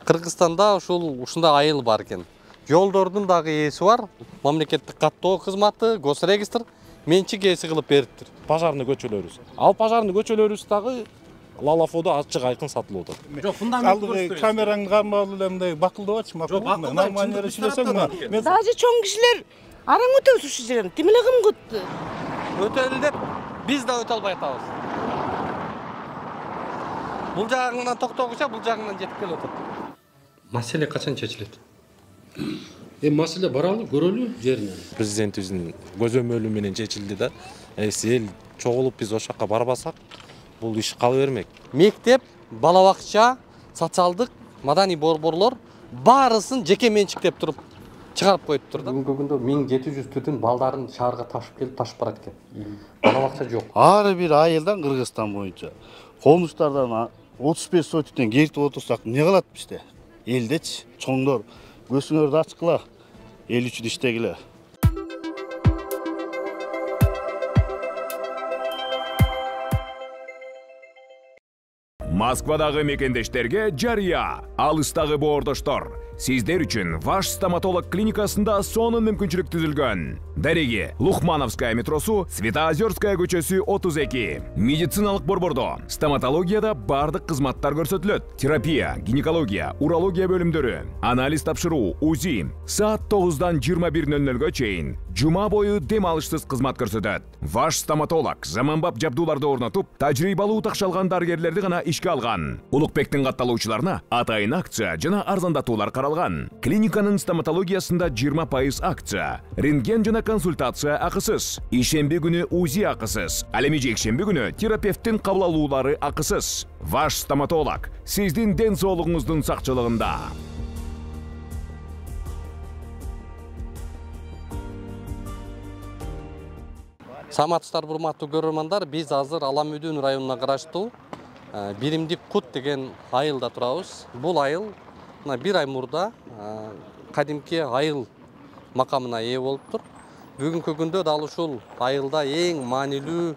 Кыргызстанда ушундай айыл бар экен. Жолдордун дагы ээси бар. Мамлекеттик каттоо кызматы, госрегистр менчик ээси кылып бериптир. Пожарный көчөлөрүбүз. Ал пожарный көчөлөрүбүз дагы Лалафоодо ачык айкын сатылып атат. Жок, фундамент көрсөтөбүз. Камераңды кармап эле мындай бакылдап атчы, макул. Нормально иштесең мен. Даже чоң кишилер араң өтөбүз ушул жерден. Тимеле кымгыт. Өтөлү деп биз да өтө албай атабыз. Бул жагыңан токтогуча бул жагыңан жетип келип атат. Маселе качан чечилет? Маселе баралы, көрөлү жеринен. Президентибиздин көзөмөлү менен чечилди да. Эл чогулуп биз ошол жака барбасак, бул иш кала бермек. Мектеп, бала бакча, социалдык, маданий борборлор баарысын жеке менчиктеп туруп чыгарып коюптур да. Бүгүнкү күндө 1700 түтүн балдарын шаарга ташып келип ташып барат экен. Бала бакча жок. Ар бир айылдан Кыргызстан боюнча коммунисттардан 35 сотиктен кертип отурсак не кылат бизде? Элдечи, чоңдор, көзүңөрдү ачкыла, эл үчүн иштегиле. Москвадагы мекендештерге жарыя, алыстагы боордоштор. Сиздер үчүн Ваш стоматолог клиникасында сонун мүмкүнчүлүк түзүлгөн. Дареги Лухмановская метросу, Светоозерская көчөсү 32. Медициналык борбордо стоматологияда бардык кызматтар көрсөтүлөт. Терапия, гинекология, урология бөлүмдөрү, анализ тапшыруу, УЗИ. Саат 9-дан 21:00-гө чейин жума бою дем алышсыз кызмат көрсөтөт. Ваш стоматолог заманбап жабдууларды орнотуп, тажрыйбалуу такшалган дарыгерлерди гана ишке алган. Улукбектин катталуучуларына атайын акция жана арзандатуулар каралган. Клиниканын стоматологиясында 20% акция, рентген жана консультация акысыз, ишемби күнү УЗИ акысыз, ал эми жекшемби күнү терапевттин кабыл алуулары акысыз. Ваш стоматолог сиздин ден соолугуңуздун сакчылыгында. Саламатсыздар, урматтуу көрөрмандар, биз азыр Аламүдүн районуна караштуу Биримдик Кут деген айылда турабыз. Бул айыл бир ай мурда кадимки айыл макамына ээ болуптур. Бүгүнкү күндө дал ушул айылда эң маанилүү,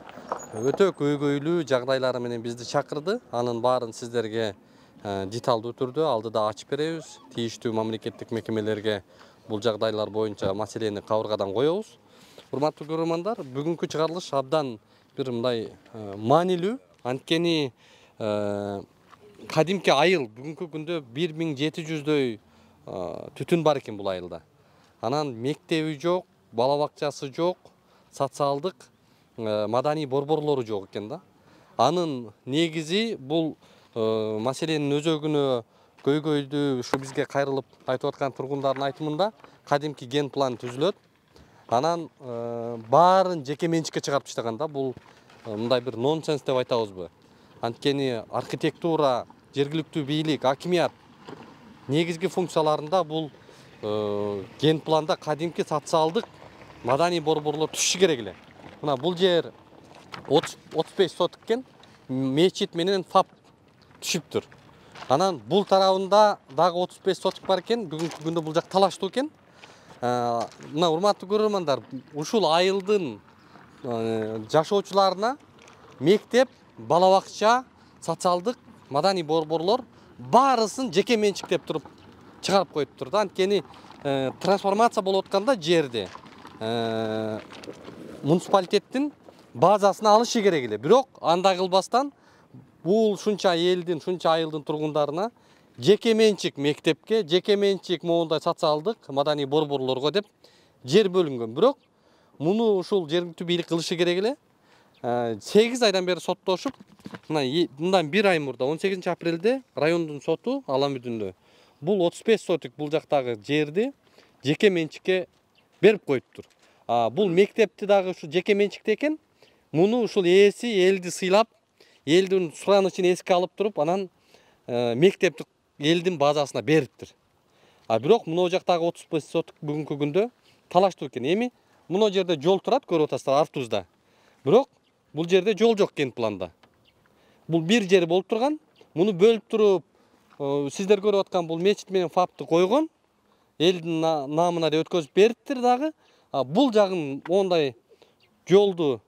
өтө көйгөйлүү жагдайлары менен бизди чакырды. Анын баарын сиздерге деталдуу түрдө алдыда ачып беребиз. Тийиштүү мамлекеттик мекемелерге бул жагдайлар боюнча маселени кабыргадан коебуз. Урматтуу көрөрмандар, бүгүнкү чыгарылыш абдан бир мындай маанилүү. Анткени кадимки айыл бүгүнкү күндө 1700дөй түтүн бар экен бул айылда. Анан мектеби жок, бала бакчасы жок, социалдык, маданий борборлору жок экен да. Анын негизи бул маселенин өзөгүнө көйгөйдү ушу бизге кайрылып айтып аткан тургундардын айтымында кадимки ген план түзүлөт. Анан баарын жеке менчикке чыгарып таштаган да. Бул мындай бир нонсенс деп айтабызбы? Анткени архитектура, жергиликтүү бийлик, акимият негизги функцияларында бул ген планда кадимки социалдык, маданий борборлор түшүшү керек эле. Мына бул жер 35 соток экен, мечит менен ФАП түшүптүр. Анан бул тарабында дагы 35 соток бар экен. Бүгүнкү күндө бул жак талаштуу экен. Мына урматтуу көрөрмандар, ушул айылдын жашоочуларына мектеп, бала бакча, социалдык, маданий борборлор баарысын жеке менчиктеп туруп чыгарып коюптур да. Анткени трансформация болуп атканда жерди муниципалитеттин базасына алышы керек эле. Бирок андай кылбастан бул ушунча элдин, ушунча айылдын тургундарына жеке менчик мектепке, жеке менчик моундай социалдык, маданий борборлорго деп жер бөлүнгөн. Бирок муну ушул жергиликтүү бийлик кылышы керек эле. 8 айдан бери соттошуп, мындан 1 ай мурда 18 апрелде райондун соту Аламүдүндө бул 35 сотик бул жактагы жерди жеке менчикке берип коюптур. Бул мектепти дагы ушу жеке менчикте экен. Муну ушул ээси элди сыйлап, элдин суранычын эске алып туруп, анан мектепти элдин базасына бериптир. Бирок муну жактагы 35 сотик бүгүнкү күндө талаштуу экен. Эми муну жерде жол турат, көрүп атасыздар, Артузда. Бирок бул жерде жол жок ген планда. Бул бир жери болуп турган. Муну бөлүп туруп, сиздер көрүп аткан бул мечит менен ФАПты койгон. Элдин намына деп өткөзүп бериптир дагы. Бул жагын ондай жолду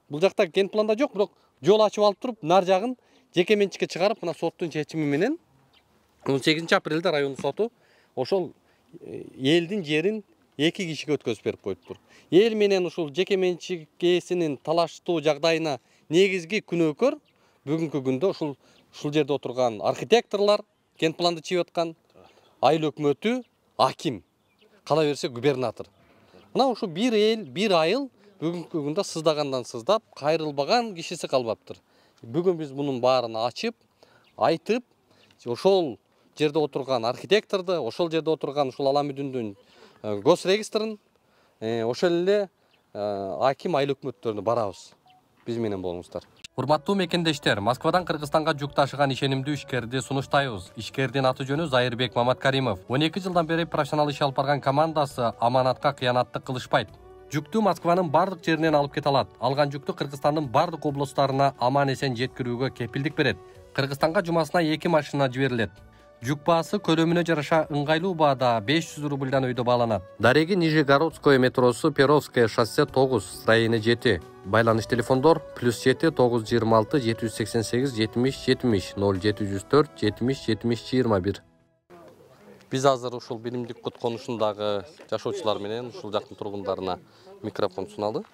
бул жакта ген планда жок, бирок жол ачып алып туруп, нар жагын жеке менчикке чыгарып, мына соттун чечими менен 18 апрелде район соту ошол элдин жерин 2 кишиге өткөзүп берип коюптур. Эл менен ушул жеке менчик ээсинин талаштуу жагдайына негизги күнөөкөр бүгүнкү күндө ушул жерде отурган архитекторлор, кент планды чыгып аткан, айыл өкмөтү, аким, кала берсе губернатор. Мына ушу бир эл, бир айыл бүгүнкү күндө сыздагандан сыздап, кайрылбаган кишиси калбаптыр. Бүгүн биз мунун баарын ачып, айтып, ошол жерде отурган архитекторду, ошол жерде отурган ушул Ала Мүдүндүн госрегистрин, ошол эле аким, айыл өкмөттөрүнө барабыз. Биз менен болуңуздар. Урматтуу мекендештер, Москвадан Кыргызстанга жүк ташыган ишенимдүү ишкерди сунуштайбыз. Ишкердин аты жөнү Зайырбек Маматкаримов. 12 жылдан бери профессионал иш алып барган командасы аманатка кыянаттык кылышпайт. Жүктү Москванын бардык жеринен алып кете алат. Алган жүктү Кыргызстандын бардык облустарына аман эсен жеткирүүгө кепилдик берет. Кыргызстанга жумасына 2 машина жиберилет. Жүк баасы көлөмүнө жараша ыңгайлуу баада 500 рубльдан өйдө бааланат. Дареги Нижегородское метросу Перовское шоссе 9, строение 7. Байланыш телефондор +7 926 788 70 70 0704 70 70 21. Биз азыр ушул Биримдик Кут конушундагы жашоочулар менен ушул жактын тургундарына микрофон суналды.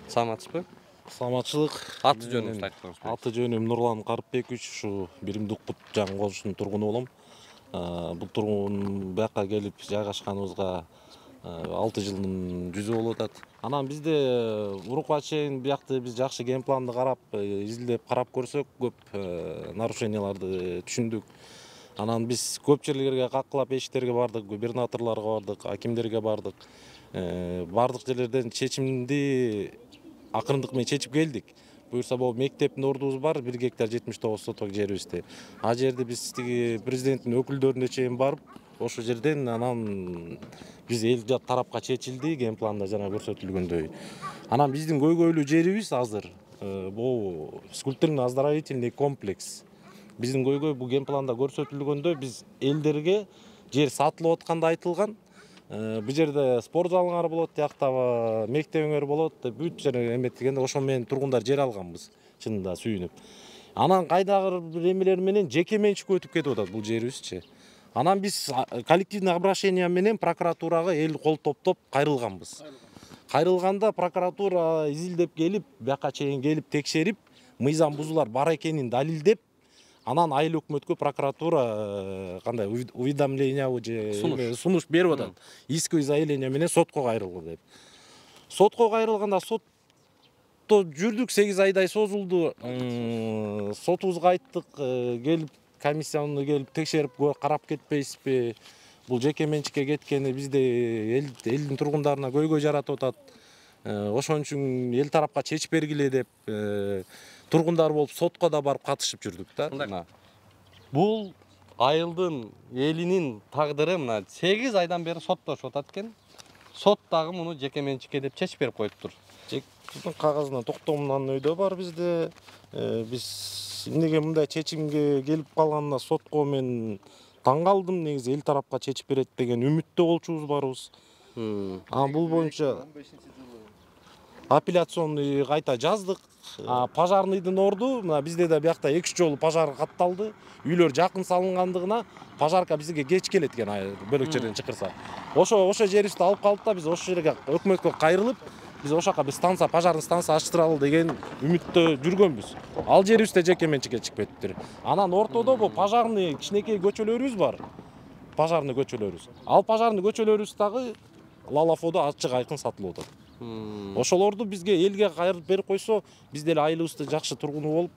Саламатсызбы? Саламатчылык. Аты жөнүңүздү айтып коюңуз. Аты жөнүм Нурлан Карпбекович, ушу Биримдик Кут жаңы конушунун тургуну болом. Бул тургун бияка келип жайгашканыбызга 6 жылдын жүзү болуп атат. Анан бизде урукка чейин биякты биз жакшы геймпланды карап, изилдеп карап көрсөк, көп нарушенияларды түшүндүк. Анан биз көп жерлерге каккылап эшиктерге бардык, губернаторлорго бардык, акимдерге бардык. Бардык жерлерден чечимди акырындык менен чечип келдик. Буюрса бул мектептин ордубуз бар, 1 гектар 79 соток жерибизде. А жерде биз тиги президенттин өкүлдөрүнө чейин барып, ошол жерден анан биз эл тарапка чечилди, геймпланда жана көрсөтүлгөндөй. Анан биздин көйгөйлүү жерибиз азыр бул скульптурно-оздоровительный комплекс. Биздин көйгөй бул геймпланда көрсөтүлгөндөй биз элдерге жер сатылып атканда айтылган. Бул жерде спорт залыңар болот, тиякта мектебиңер болот деп бүт жерге эметилгенде ошол менен тургундар жер алганбыз, чынында сүйүнүп. Анан кайдагы бир эмелер менен жеке менчикке өтүп кетип атат бул жерибизчи. Анан биз коллективный обращение менен прокуратурага эл кол топтоп кайрылганбыз. Кайрылганда прокуратура изилдеп келип, бияка чейин келип текшерип, мыйзам бузуулар бар экенин далилдеп, анан айыл өкмөткө прокуратура кандай уведомление же сунуш берип атат. Исковый заявление менен сотко кайрылгы деп. Сотко кайрылганда сотто жүрдүк, 8 айдай созулду. Сотубузга айттык, келип комиссияны келип текшерип карап кетпейсизби? Бул жеке менчикке кеткени бизде элдин тургундарына көйгөй жаратып атат. Ошон үчүн эл тарапка чечип бергиле деп тургундар болуп сотко да барып катышып жүрдүк да. Бул айылдын элинин тагдыры мына 8 айдан бери соттошуп атат экен. Сот дагы муну жеке менчикке деп чечип берип коюптур. Кагазына токтомунан өйдө бар бизде. Биз эмнеге мындай чечимге келип калганына сотко мен таң калдым. Негизи эл тарапка чечип берет деген үмүттө болчубуз барыбыз. Бул боюнча апелляционный кайта жаздык. Пожарныйдын орду, мына бизде да биякта 2-3 жолу пожар катталды. Үйлөр жакын салынгандыгына пожарка бизге кеч келет экен, бөлөк жерден чакырса. Ошо жерибизди алып калдык да, биз ошол жерге өкмөткө кайрылып, биз ошака бир станция, пожарный станция ачтыралы деген үмүттө жүргөнбүз. Ал жерибизде жеке менчикке чыгып кетиптир. Анан ортодо бул пожарный кичинекей көчөлөрүбүз бар. Пожарный көчөлөрүбүз. Ал пожарный көчөлөрүбүз дагы Лалафодо ачык айкын сатылып атат. Ошолорду бизге элге кайрып берип койсо, биз деле айылыбызды жакшы тургуну болуп,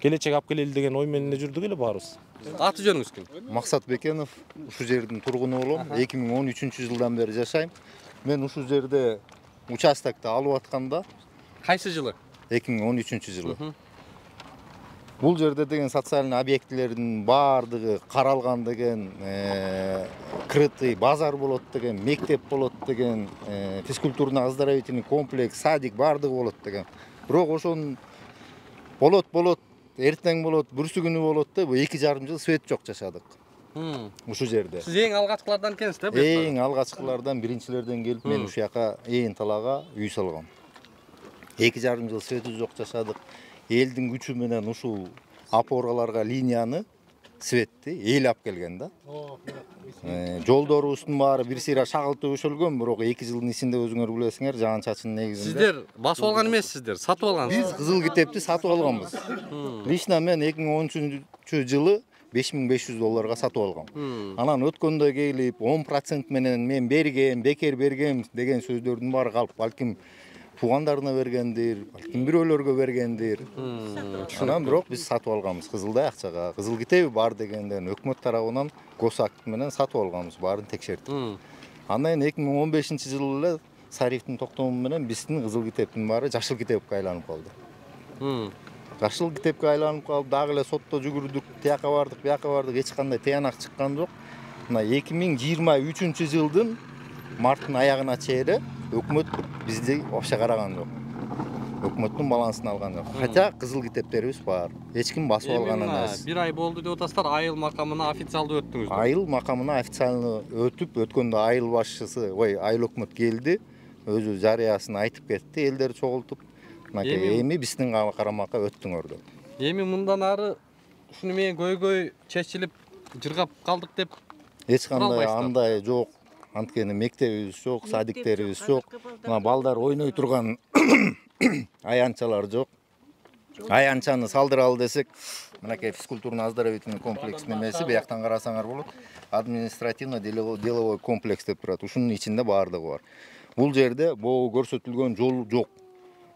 келечек алып келели деген ой менен жүрдүк эле баарыбыз. Аты жөнүңүз ким? Максат Бекенов, ушул жердин тургуну болом. 2013-жылдан бери жашайм. Мен ушул жерде участокто алып атканда Кайсы жылы? 2013-жылы. Бул жерде деген социальный объектилердин баардыгы каралган деген, крытый базар болот деген, мектеп болот деген, физкультурно-оздоровительный комплекс, садик баардыгы болот деген. Бирок ошонун болот, эртең болот, бүрсү күнү болот деп 2,5 жыл свет жок жашадык. Ушул жерде. Сиз эң алгачкылардан экенсиз да? Эң алгачкылардан, биринчилерден келип, мен ушул жака ээн талаага үй салгам. 2,5 жыл свети жок жашадык. Элдин күчү менен ушул опораларга линияны светти эл алып келген да. Жолдорубуздун баары бир сыйра шагылтып өшөлгөн, бирок 2 жылдын ичинде өзүңөр билесиңер, жаан-чачын негизинде. Сиздер басып алган эмессиздер, сатып алгансыздар. Биз кызыл китепти сатып алганбыз. Лично мен 2013-жылы $5500 сатып алгам. Анан өткөндө келип 10% менен мен бергем, бекер бергем деген сөздөрдүн баары калып, балким туугандарына бергендир, балким бирөөлөргө бергендир. Анан бирок биз сатып алганбыз кызылдай акчага. Кызыл китеби бар дегенден өкмөт тарабынан госакт менен сатып алганбыз, баарын текшертип. Андан 2015-жылы эле Сарифтин токтому менен биздин кызыл китептин баары жашыл китепке айланып калды. Жашыл китепке айланып калып, дагы эле сотто жүгүрдүк, тияка бардык, бияка бардык, эч кандай тыянак чыккан жок. Мына 2023-жылдын марттын аягына чейин өкмөт бизди вообще караган жок. Өкмөттүн балансын алган жок. Хотя кызыл китептерибиз бар. Эч ким басып алган эмес. Бир ай болду деп атасыздар, айыл макамына официалдуу өттүңүз. Айыл макамына официально өтүп, өткөндө айыл башчысы, айыл өкмөт келди, өзү жарыясын айтып кетти, элдер чогултуп. Эми биздин карамакка өттүңөр деп. Эми мындан ары ушуну менен көйгөй чечилип жыргап калдык деп эч кандай андай жок. Анткени мектебибиз жок, садиктерибиз жок. Мына балдар ойной турган аянчалар жок. Аянчаны салдыралы десек, мынакей физкультурно-оздоровительный комплекстин эмеси бияктан карасаңар болот. Административно-деловой комплекс деп турат. Ушунун ичинде баардыгы бар. Бул жерде боо көрсөтүлгөн жол жок.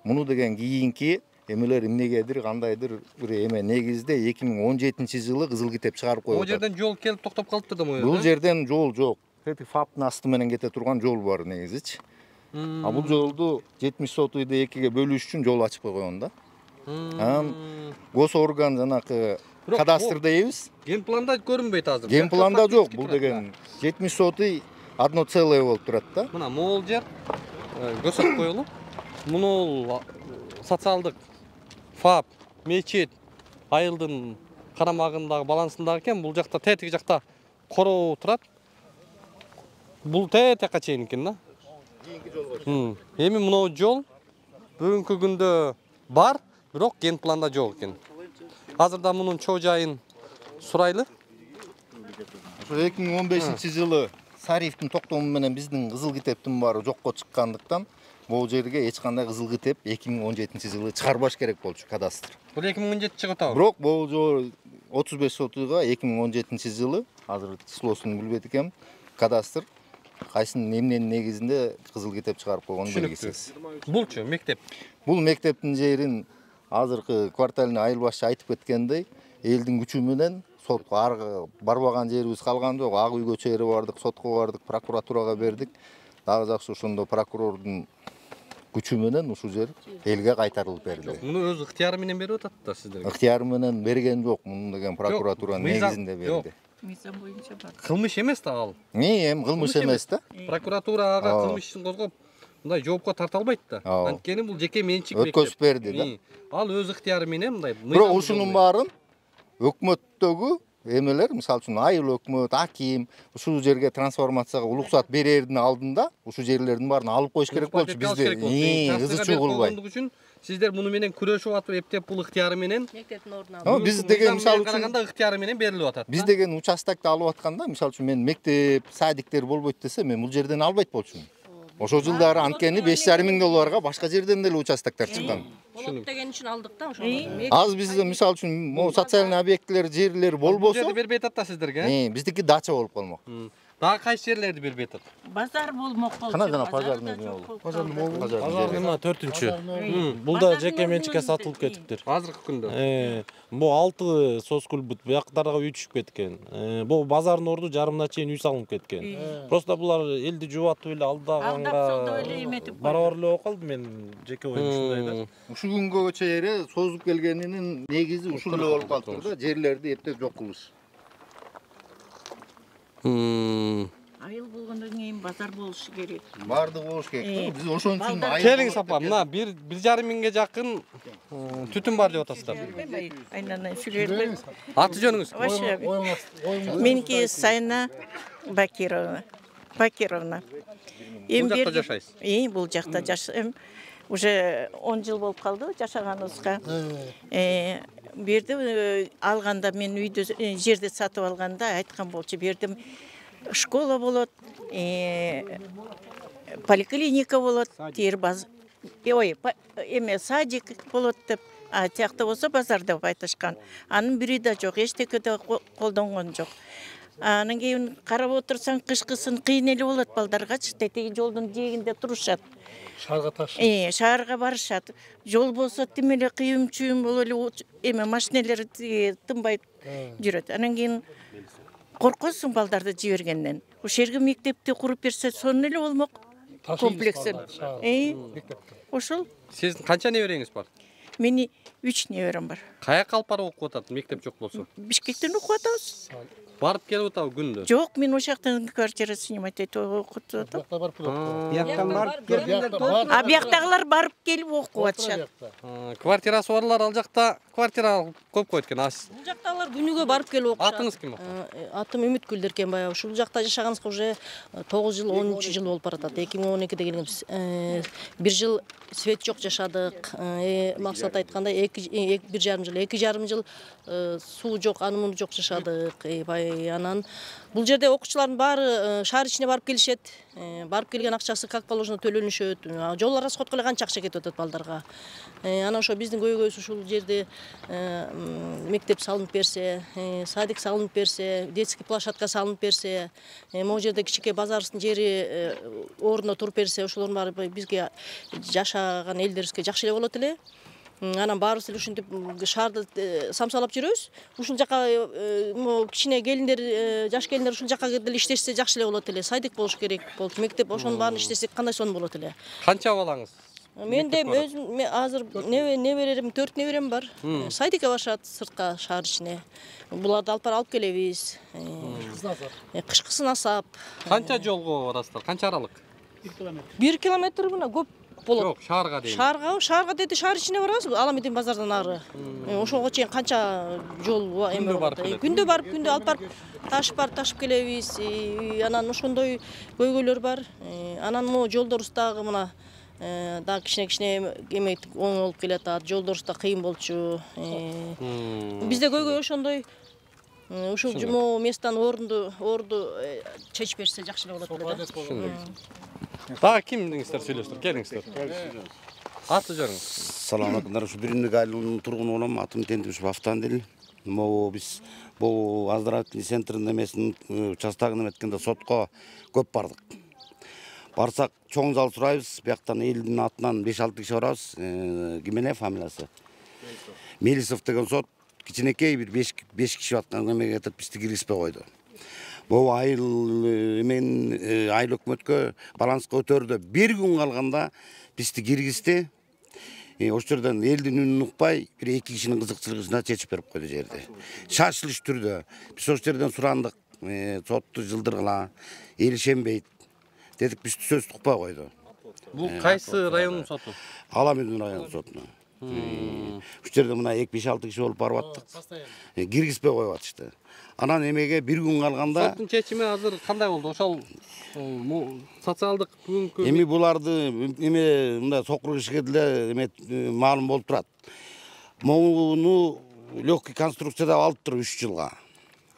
Муну деген кийинки эмелер эмнегедир, кандайдыр бир эме негизде 2017-жылы кызыл китеп чыгарып коюп. Бул жерден жол келип токтоп калыптыр да могу. Бул жерден жол жок. ФАПтын асты менен кете турган жол бар негизичи. А бул жолду 70 сотыйды 2ге бөлүш үчүн жол ачып койгон да. Анан госорган жанакы кадастр дейбиз. Генпланда көрүнбөйт азыр. Генпланда жок, бул деген 70 соты одно целое болуп турат да. Мына могул жер көсөп коюлуп, муну социалдык ФАП, мечит, айылдын карамагындагы балансындагы экен, бул жакта тетиги жакта короо турат. Бул тетиякка чейин экен да. Эми мынау жол бүгүнкү күндө бар, бирок генпланда жок экен. Азырда мунун чоо жайын сурайлы. Ошо 2015-жылы Сарифтин токтому менен биздин кызыл китептин баары жокко чыккандыктан, бул жерге эч кандай кызыл китеп 2017-жылы чыгарбаш керек болчу кадастр. Бул 2017 чыгып атабы? Бирок бул жол 35 сотыга 2017-жылы, азыр числосун билбейт экенмин, кадастр кайсынын эмненин негизинде кызыл китеп чыгарып койгону белгисиз. Булчу мектеп. Бул мектептин жерин азыркы квартальный айыл башчы айтып кеткендей, элдин күчү менен сотко аргы барбаган жерибиз калган жок. Ак үйгө чейин бардык, сотко бардык, прокуратурага бердик. Дагы жакшы ошондо прокурордун күчү менен ушул жер элге кайтарылып берилди. Муну өз ыктыяры менен берип атат да сиздерге. Ыктыяры менен берген жок, муну деген прокуратуранын негизинде берди. Мыйзам боюнча бар. Кылмыш эмес да ал. Эми кылмыш эмес да. Прокуратура ага кылмыш ишин козгоп, мындай жоопко тарта албайт да. Анткени бул жеке менчик мектеп. Өткөзүп берди да. Ал өз ыктыяры менен мындай. Бирок ушунун баарын өкмөттөгү эмелер, мисалы үчүн айыл өкмөт, аким ушул жерге трансформацияга уруксат берердин алдында ушул жерлердин баарын алып коюш керек болчу. Бизде ызы-чуу кылбай. Сиздер муну менен күрөшүп атып, эптеп бул ыктыяры менен Мектептин ордуна. Биз деген мисалы үчүн караганда ыктыяры менен берилип атат. Биз деген участокты алып атканда, мисалы үчүн мен мектеп, садиктер болбойт десе, мен бул жерден албайт болчумун. Ошол жылдары анткени $5,500 башка жерден деле участоктор чыккан. Болот деген үчүн алдык да ошо. Аз бизде мисалы үчүн социалдык объекттер, жерлер болбосо, жерди бербей атат да сиздерге. Биздики дача болуп калмак. Дагы кайсы жерлерди бербей атат? Базар болмок болчу. Кана пожарный болду. Пожар мына 4-чү. Бул да жеке менчикке сатылып кетиптир. Азыркы күндө. Бул 6 соцкульбут бияктарга үй түшүп кеткен. Бул базардын орду жарымына чейин үй салынып кеткен. Просто булар элди жубатып эле алдаганга барабар эле болуп калды. Мен жеке оюм ушундай да. Ушул күнгө чейин созуп келгенинин негизи ушул эле болуп калыптыр да, жерлерди эптеп жок кылыш. Айыл болгондон кийин базар болушу керек. Бардыгы болуш керек. Биз ошон үчүн Келиңиз апа, мына 1,5 миңге жакын түтүн бар деп атасыздар. Айнанан сүрөбөй. Аты жөнүңүз? Меники Сайна Бакировна. Бул жакта жашайсыз? Бул жакта жашайм. Уже 10 жыл болуп калды жашаганыбызга. берді алғанда мен үйді жерді сатып алғанда айтқан болчу бердім школа болот, поликлиника болот, тербаз, эме садик болот деп, тияқта болса базар деп айтышқан. Анын бири да жок, эчтеке да колдонгон жок. Анан кийин карап отурсаң кышкысын кыйын эле болот балдаргачы, тетеги жолдун жээгинде турушат. Шаарга таш. Шаарга барышат. Жол болсо тим эле кыйым-чүйүм болуп эле эме машинелер тынбай жүрөт. Анан кийин коркосуң балдарды жибергенден. Ошол жерге мектепти куруп берсе, сонун эле болмок. Комплексин. Ошол. Сиздин канча небереңиз бар? Мени 3 неберем бар. Каяка алып барып окуп атат, мектеп жок болсо? Бишкектен окуп атабыз. Барып келип атабы күндө? Жок, мен ошол жактан квартира снимать этип окутуп атам. Бияктагылар барып келип окуп атышат. Квартирасы барлар ал жакта квартира көп койт экен. Бул жактагылар күнүгө барып келип окушат. Атыңыз ким? Атым Үмүткүл Деркенбай. Ушул жакта жашаганыбызга уже 9 жыл, 13 жыл болуп баратат. 2012-де келгенбиз. Бир жыл свет жок жашадык. Максат айткандай 1,5 жыл, 2,5 жыл суу жок, анын жок жашадык. Анан бул жерде окуучулардын баары шаар ичине барып келишет. Барып келген акчасы как положено төлөнүшөт. Жолдор расходко эле канча акча кетип атат балдарга. Анан ошо биздин көйгөйүбүз ушул жерде мектеп салынып берсе, садик салынып берсе, детский площадка салынып берсе, могу жерде кичике базарыбыздын жери ордуна туруп берсе, ошолордун баары бизге жашаган элдерибизге жакшы эле болот эле. Анан баарыбыз эле ушинтип шаарды самсалап жүрөбүз. Ушул жака кичине келиндер, жаш келиндер ушул жака деле иштешсе жакшы эле болот эле. Садик болуш керек болчу, мектеп ошонун баарын иштесек кандай сонун болот эле. Канча балаңыз? Менде өзүм азыр неберем 4 неберем бар. Садикке барышат сыртка шаар ичине. Буларды алып келебиз. Кышкысын асап. Канча жолго барасыздар? Канча аралык? 1 километр мына көп болот. Жок, шаарга дейм. Шаарга деди шаар ичине барабыз. Аламедин базардан ары. Ошого чейин канча жол эме бар. Күндө барып, күндө алып барып ташып келебиз. Анан ошондой көйгөйлөр бар. Анан могу жолдорубуз дагы мына дагы кичине эме оң болуп келатат. Жолдорубуз да кыйын болчу. Бизде көйгөй ошондой. Ушул жуму месттан орду чечип берсе жакшы эле болот эле. Дагы кимдиңиздер сүйлөшүңүздөр? Келиңиздер. Аты жөнүңүз? Салам алейкум. Ушу Биринчи айылынын тургуну болом. Атым Тентибишев Автандил. Биз бул оздоровительный центрдин эмесин участогун эметкенде сотко көп бардык. Барсак чоң зал сурайбыз. Бияктан элдин атынан 5-6 киши барабыз. Ким эле фамилиясы? Мелисов деген сот кичинекей бир 5 киши аткан эмеге кетип бизди киргизбей койду. Бул айыл өкмөткө баланска өтөрдө бир күн калганда бизди киргизди. Ошол жерден элдин үнүн укпай бир 2 кишинин кызыкчылыгына чечип берип койду жерди. Шашылыш түрдө. Биз ошол жерден сурандык, сотту жылдыргыла, эл ишенбейт. Дедик, бизди сөз укпай койду. Бул кайсы райондун соту? Аламедин районунун сотуна. Ушул жерде мына 5-6 киши болуп барып аттык. Киргизбей коюп атышты. Анан эмеге бир күн калганда соттун чечими азыр кандай болду? Ошол социалдык бүгүнкү эми буларды эме мындай сокур кишиге деле эме маалым болуп турат. Муну легкий конструкцияда алып тур 3 жылга.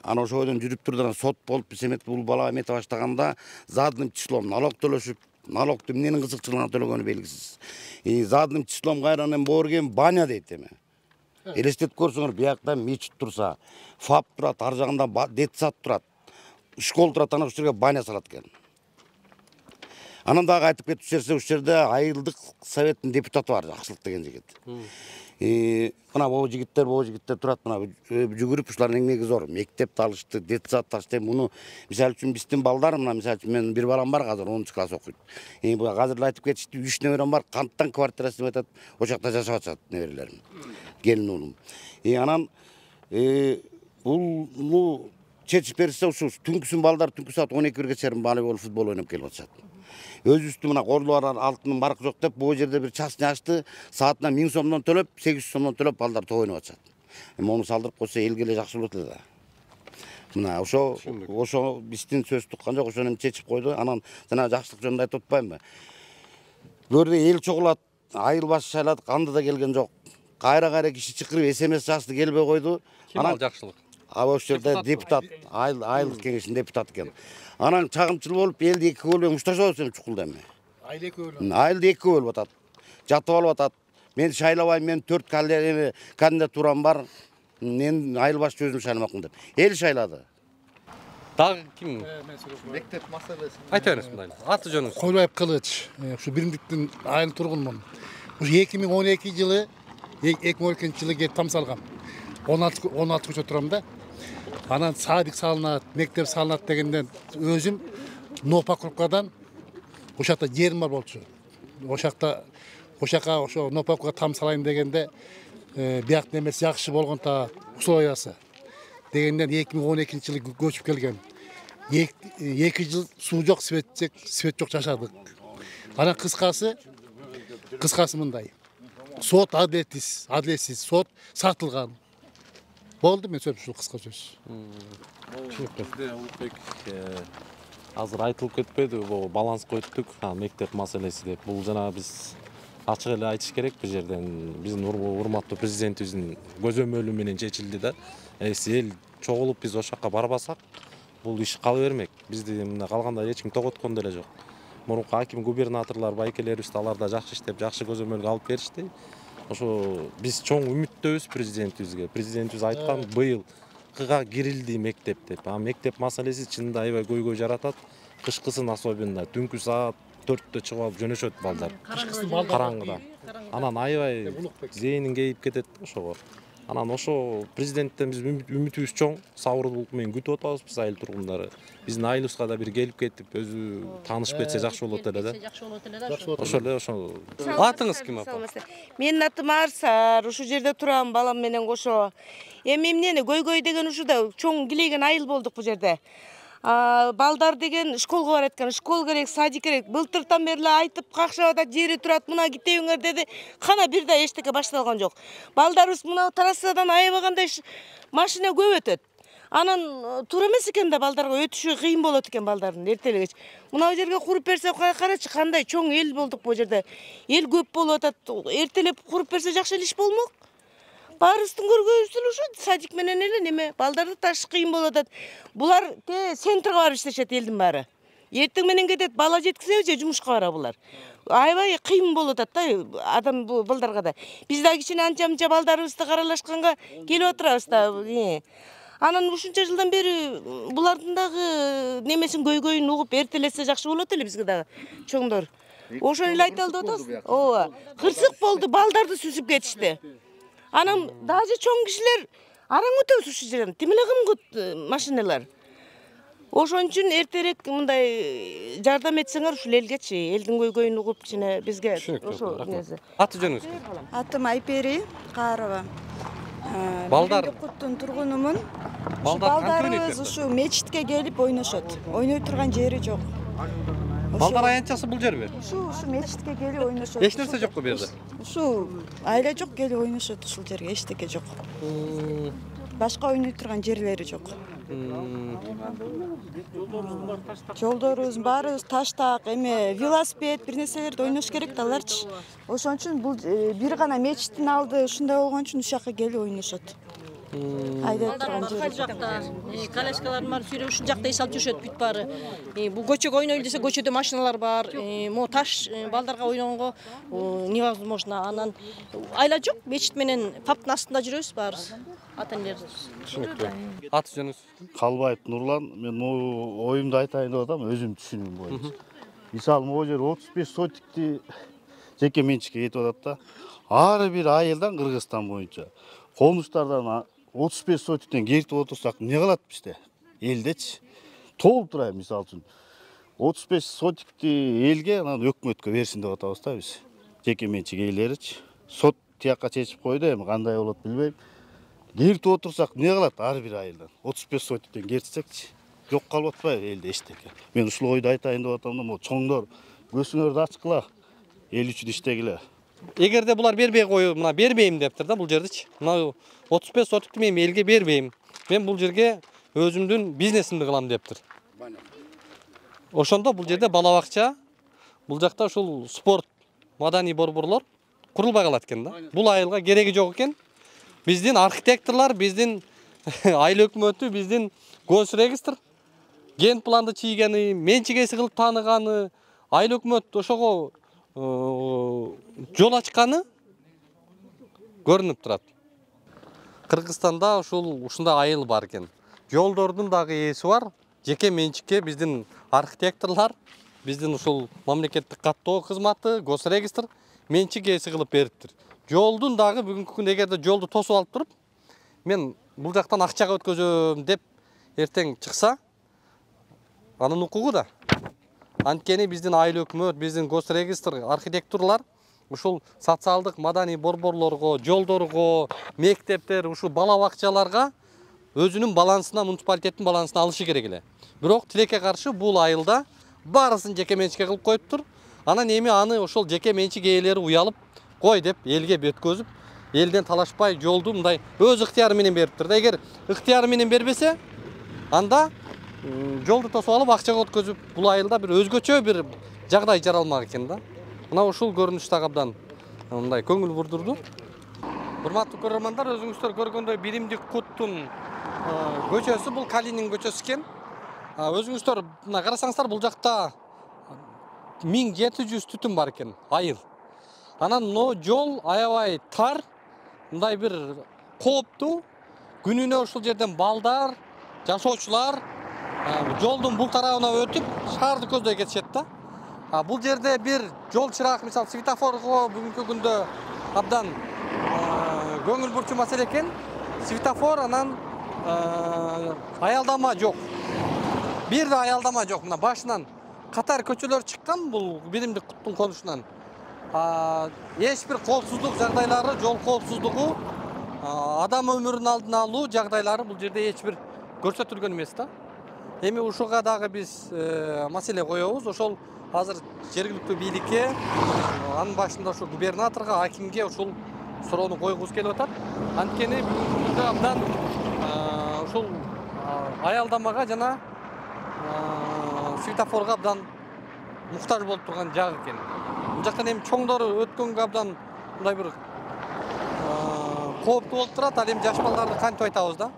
Анан ошодон жүрүп турду, сот болуп биз эмет бул бала эмете баштаганда задним числом налог төлөшүп, налогду эмненин кызыкчылыгына төлөгөнү белгисиз. Задним числом кайрадан боорген баня дейт эме. Элестетип көрсөңөр, биякта мечит турса, ФАП турат, ар жагында детсад турат, школ турат, анан ушул жерге баня салат экен. Анан дагы айтып кетип жиберсе, ушул жерде айылдык советтин депутаты бар, Аксылык деген жигит. Мына бул жигиттер турат, мына жүгүрүп ушулардын эмгеги зор. Мектепти алышты, детсад алышты. Муну мисалы үчүн биздин балдар, мына мисалы үчүн мен бир балам бар, азыр 10 класс окуйт. Бул азыр эле айтып кетишти, 3 неберем бар, канттан квартирасы өтөт, ошол жакта жашап атышат неберелерим. Келин уулум. Анан бул чечип берсе, ушу түнкүсүн балдар түнкү саат 12-ге чейин волейбол, футбол ойноп келип атышат. Өзүбүздүн мына корлубар алтынын баркы жок деп, бул жерде бир частный ачты, саатына 1000 сомдон төлөп, 800 сомдон төлөп балдар топ ойноп атышат. Муну салдырып койсо элге эле жакшы болот эле. Мына ошо биздин сөз туккан жок, ошону чечип койду. Анан жана жакшылык жөнүндө айтып атпаймынбы? Бул жерде эл чогулат, айыл башы шайлат, канды да келген жок. кайра киши чакырып СМС жазды келбей койду. Ким ал жакшылык? Ошол жерде депутат, айылдык кеңештин депутаты экен. Анан чагымчыл болуп элди эки бөлүп мушташабыз эми чукулда эми. Айылды эки бөлүп атат. Жатып алып атат. Мен шайлабайм, мен 4 кандидатурам бар. Мен айыл башчы өзүм шайланмакмын деп. Эл шайлады. Дагы ким? Мектеп маселеси. Айта бересиз мындай. Аты жөнүңүз? Койлоев Кылыч. Ушу биримдиктин айыл тургунмун. Ушу 2012 жылы 2012 жылы келип тамсалгам. 16 көчө турам да. Анан садик салынат, мектеп салынат дегенден өзүм Нопокуркадан ошакта жерим бар болчу. Ошакта ошо Нопокурка там салайын дегенде биyak немес жакшы болгонта условиясы дегенден 2012 жылы көчүп келген. 2 жыл суу жок, свет жок жашадык. Анан кыскасы мындай. Сот адилетсиз, сот сатылган. Болду, мен сөзүм ушул кыска сөз. Азыр айтылып кетпеди, бул баланска өттүк, мектеп маселеси деп. Бул жана биз ачык эле айтыш керек бул жерден. Биздин урматтуу президентибиздин көзөмөлү менен чечилди да. Эл чогулуп биз ошакка барбасак, бул иш кала бермек. Бизди мына калганда эч ким тоготкон деле жок. Мурунку аким губернаторлор, байкелерибиз алар да жакшы иштеп, жакшы көзөмөлгө алып беришти. Ошо биз чоң үмүттөбүз президентибизге. Президентибиз айткан быйыл кыга кирилди мектеп деп. Мектеп маселеси чынында аябай көйгөй жаратат. Кышкысын особенно түнкү саат 4-тө чыгып алып жөнөшөт балдар. Караңгыда. Анан аябай зээнин кейип кетет ошого. Анан ошо президенттен биз үмүтүбүз чоң. Сабырдуулук менен күтүп атабыз биз айыл тургундары. Биздин айылыбызга да бир келип кетип, өзү таанышып кетсе жакшы болот эле да. Ошо эле ошо. Атыңыз ким апа? Менин атым Арсар, ушу жерде турам балам менен кошо. Эми эмнени көйгөй деген ушуда чоң килеген айыл болдук бул жерде. Балдар деген школго барат экен, школ керек, садик керек. Былтыртан бери айтып какшап атат, жери турат, мына кетебиңер деди. Кана бир да эчтеке башталган жок. Балдарыбыз мына трассадан аябагандай машина көп өтөт. Анан туура эмес экен да, балдарга өтүшү кыйын болот экен балдардын эртелегечи. Мына жерге куруп берсе, карачы кандай чоң эл болдук бул жерде. Эл көп болуп атат. Эртелеп куруп берсе жакшы иш болмок. Баарыбыздын көргөнүбүз ушу садик менен эле неме, балдарды ташыш кыйын болуп атат. Булар центрге барып иштешет элдин баары. Эртең менен кетет, бала жеткизеби же жумушка бара булар. Аябай кыйын болуп атат да адам балдарга да. Биз да кичине анча-мынча балдарыбызды каралашканга келип отурабыз да. Анан ушунча жылдан бери булардын дагы немесин көйгөйүн угуп эртелесе жакшы болот эле бизге дагы чоңдор. Ошону эле айталы деп атабыз. Ооба. Кырсык болду, балдарды сүзүп кетишти. Анан даже чоң кишилер араң өтөбүз ушул жерден. Тим эле кымгыт машиналар. Ошон үчүн эртерээк мындай жардам этсеңер ушул элгечи, элдин көйгөйүн угуп кичине бизге ошо нерсе. Аты жөнүңүз? Атым Айпери Карова. Балдар Куттун тургунумун. Балдарыбыз ушу мечитке келип ойношот. Ойной турган жери жок. Балдар аянтчасы бул жерби? Ушу мечитке келип ойношот. Эч нерсе жокпу бу жерде? Ушу айла жок, келип ойношот ушул жерге, эчтеке жок. Башка ойной турган жерлери жок. Жолдорубуз баарыбыз таштак, эме велосипед, бир нерселерди ойнош керек да аларчы. Ошон үчүн бул бир гана мечиттин алды ушундай болгон үчүн ушакка келип ойношот. Айда турган жери жакта коляскалар бар, сүрөп ушул жакта эс алып жүрүшөт бүт баары. Бул көчөгө ойнойлу десе көчөдө машиналар бар. Могу таш балдарга ойногонго невозможно. Анан айла жок, мечит менен паптын астында жүрөбүз баарыбыз. Ата-энелер. Түшүнүктүү. Аты жөнүңүз? Калбаев Нурлан, мен оюмду айтайын деп атам, өзүм түшүнүм боюнча. Мисалы, могу жер 35 сотикти жеке менчикке кетип атат да. Ар бир айылдан Кыргызстан боюнча конуштардан 35 сотиктен кертип отурсак эмне калат бизде? Элдечи толуп турайын, мисалы үчүн 35 сотикти элге анан өкмөткө берсин деп атабыз да биз. Жеке менчик ээлеричи. Сот тиякка чечип койду, эми кандай болот билбейм. Кертип отурсак эмне калат ар бир айылдан? 35 сотиктен кертсекчи жок калып атпайбы элде эчтеке. Мен ушул ойду айтайын деп атам да, могу чоңдор көзүңөрдү ачкыла, эл үчүн иштегиле. Эгерде булар бербей коюп, мына бербейм дептир да бул жердичи. Мына 35 сотикти мен элге бербейм. Мен бул жерге өзүмдүн бизнесимди кылам дептир. Ошондо бул жерде бала бакча, бул жакта ушул спорт, маданий борборлор курулбай калат экен да. Бул айылга кереги жок экен. Биздин архитекторлор, биздин айыл өкмөтү, биздин госрегистр ген планды чийгени, менчик ээси кылып тааныганы, айыл өкмөт ошого жол ачканы көрүнүп турат. Кыргызстанда ушундай айыл бар экен. Жолдордун дагы ээси бар. Жеке менчикке биздин архитекторлор, биздин ушул мамлекеттик каттоо кызматы, госрегистр менчик ээси кылып бериптир. Жолдун дагы бүгүнкү күндө эгерде жолду тосуп алып туруп, мен бул жактан акчага өткөзөм деп эртең чыкса, анын укугу да. Анткени биздин айыл өкмөт, биздин госрегистр, архитекторлор ушул социалдык маданий борборлорго, жолдорго, мектептер, ушул бала бакчаларга өзүнүн балансына, муниципалитеттин балансына алышы керек эле. Бирок тилекке каршы бул айылда баарысын жеке менчикке кылып коюптур. Анан эми аны ошол жеке менчик ээлери уялып, кой деп элге өткөзүп, элден талашпай жолду мындай өз ыктыяры менен бериптир да. Эгер ыктыяры менен бербесе, анда жолду тосуп алып акчага өткөзүп, бул айылда бир өзгөчө бир жагдай жаралмак экен да. Мына ушул көрүнүш так абдан мындай көңүл бурдурду. Урматтуу көрөрмандар, өзүңүздөр көргөндөй Биримдик Куттун көчөсү бул Калинин көчөсү экен. Өзүңүздөр мына карасаңыздар, бул жакта 1700 түтүн бар экен, айыл. Анан жол аябай тар, мындай бир кооптуу. Күнүнө ушул жерден балдар, жашоочулар жолдун бул тарабына өтүп, шаарды көздөй кетишет да. Бул жерде бир жол чырак, мисалы светофорго бүгүнкү күндө абдан көңүл бурчу маселе экен. Светофор, анан аялдама жок. Бир да аялдама жок. Мына башынан катар көчөлөр чыккан бул Биримдик Куттун конушунан. Эч бир коопсуздук жагдайлары, жол коопсуздугу, адам өмүрүн алдын алуу жагдайлары бул жерде эч бир көрсөтүлгөн эмес да. Эми ушуга дагы биз маселе коебуз. Ошол азыр жергиликтүү бийликке, анын башында ошо губернаторго, акимге ушул суроону койгубуз келип атат. Анткени бүгүнкү күндө абдан ушул аялдамага жана светофорго абдан муктаж болуп турган жак экен. Бул жактан эми чоңдору өткөнгө абдан мындай бир кооптуу болуп турат. Ал эми жаш балдарды кантип айтабыз да?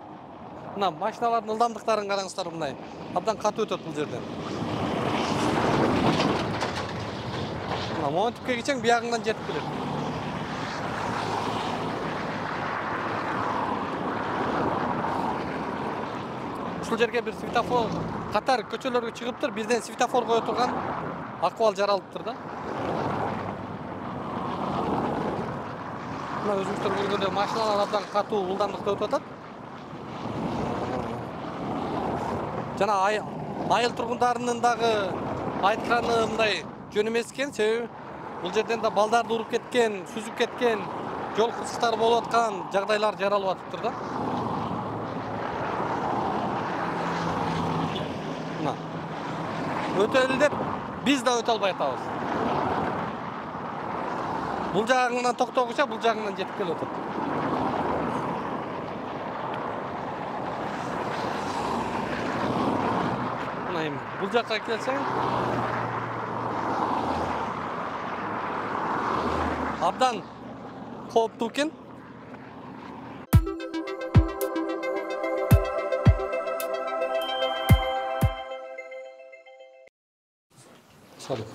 Мына машиналардын ылдамдыктарын караңыздар, мындай абдан катуу өтөт бул жерден. Мына монтипке кичең биягыңдан жетип келет. Ушул жерге бир светофор катар көчөлөргө чыгыптыр, бирден светофор кое турган акыбал жаралыптыр да. Мына өзүңүздөр көргөндөй машиналар абдан катуу ылдамдыкта өтүп атат. Жана айыл тургундарынын дагы айтканы мындай жөн эмес экен, себеби бул жерден да балдарды уруп кеткен, сүзүп кеткен, жол кырсыктары болуп аткан жагдайлар жаралып атыптыр да. Мына өтөлү деп биз да өтө албай атабыз. Бул жагыңдан токтогуча бул жагыңдан жетип келип атат. Бул жакка келсең, абдан кооптуу экен. Салют.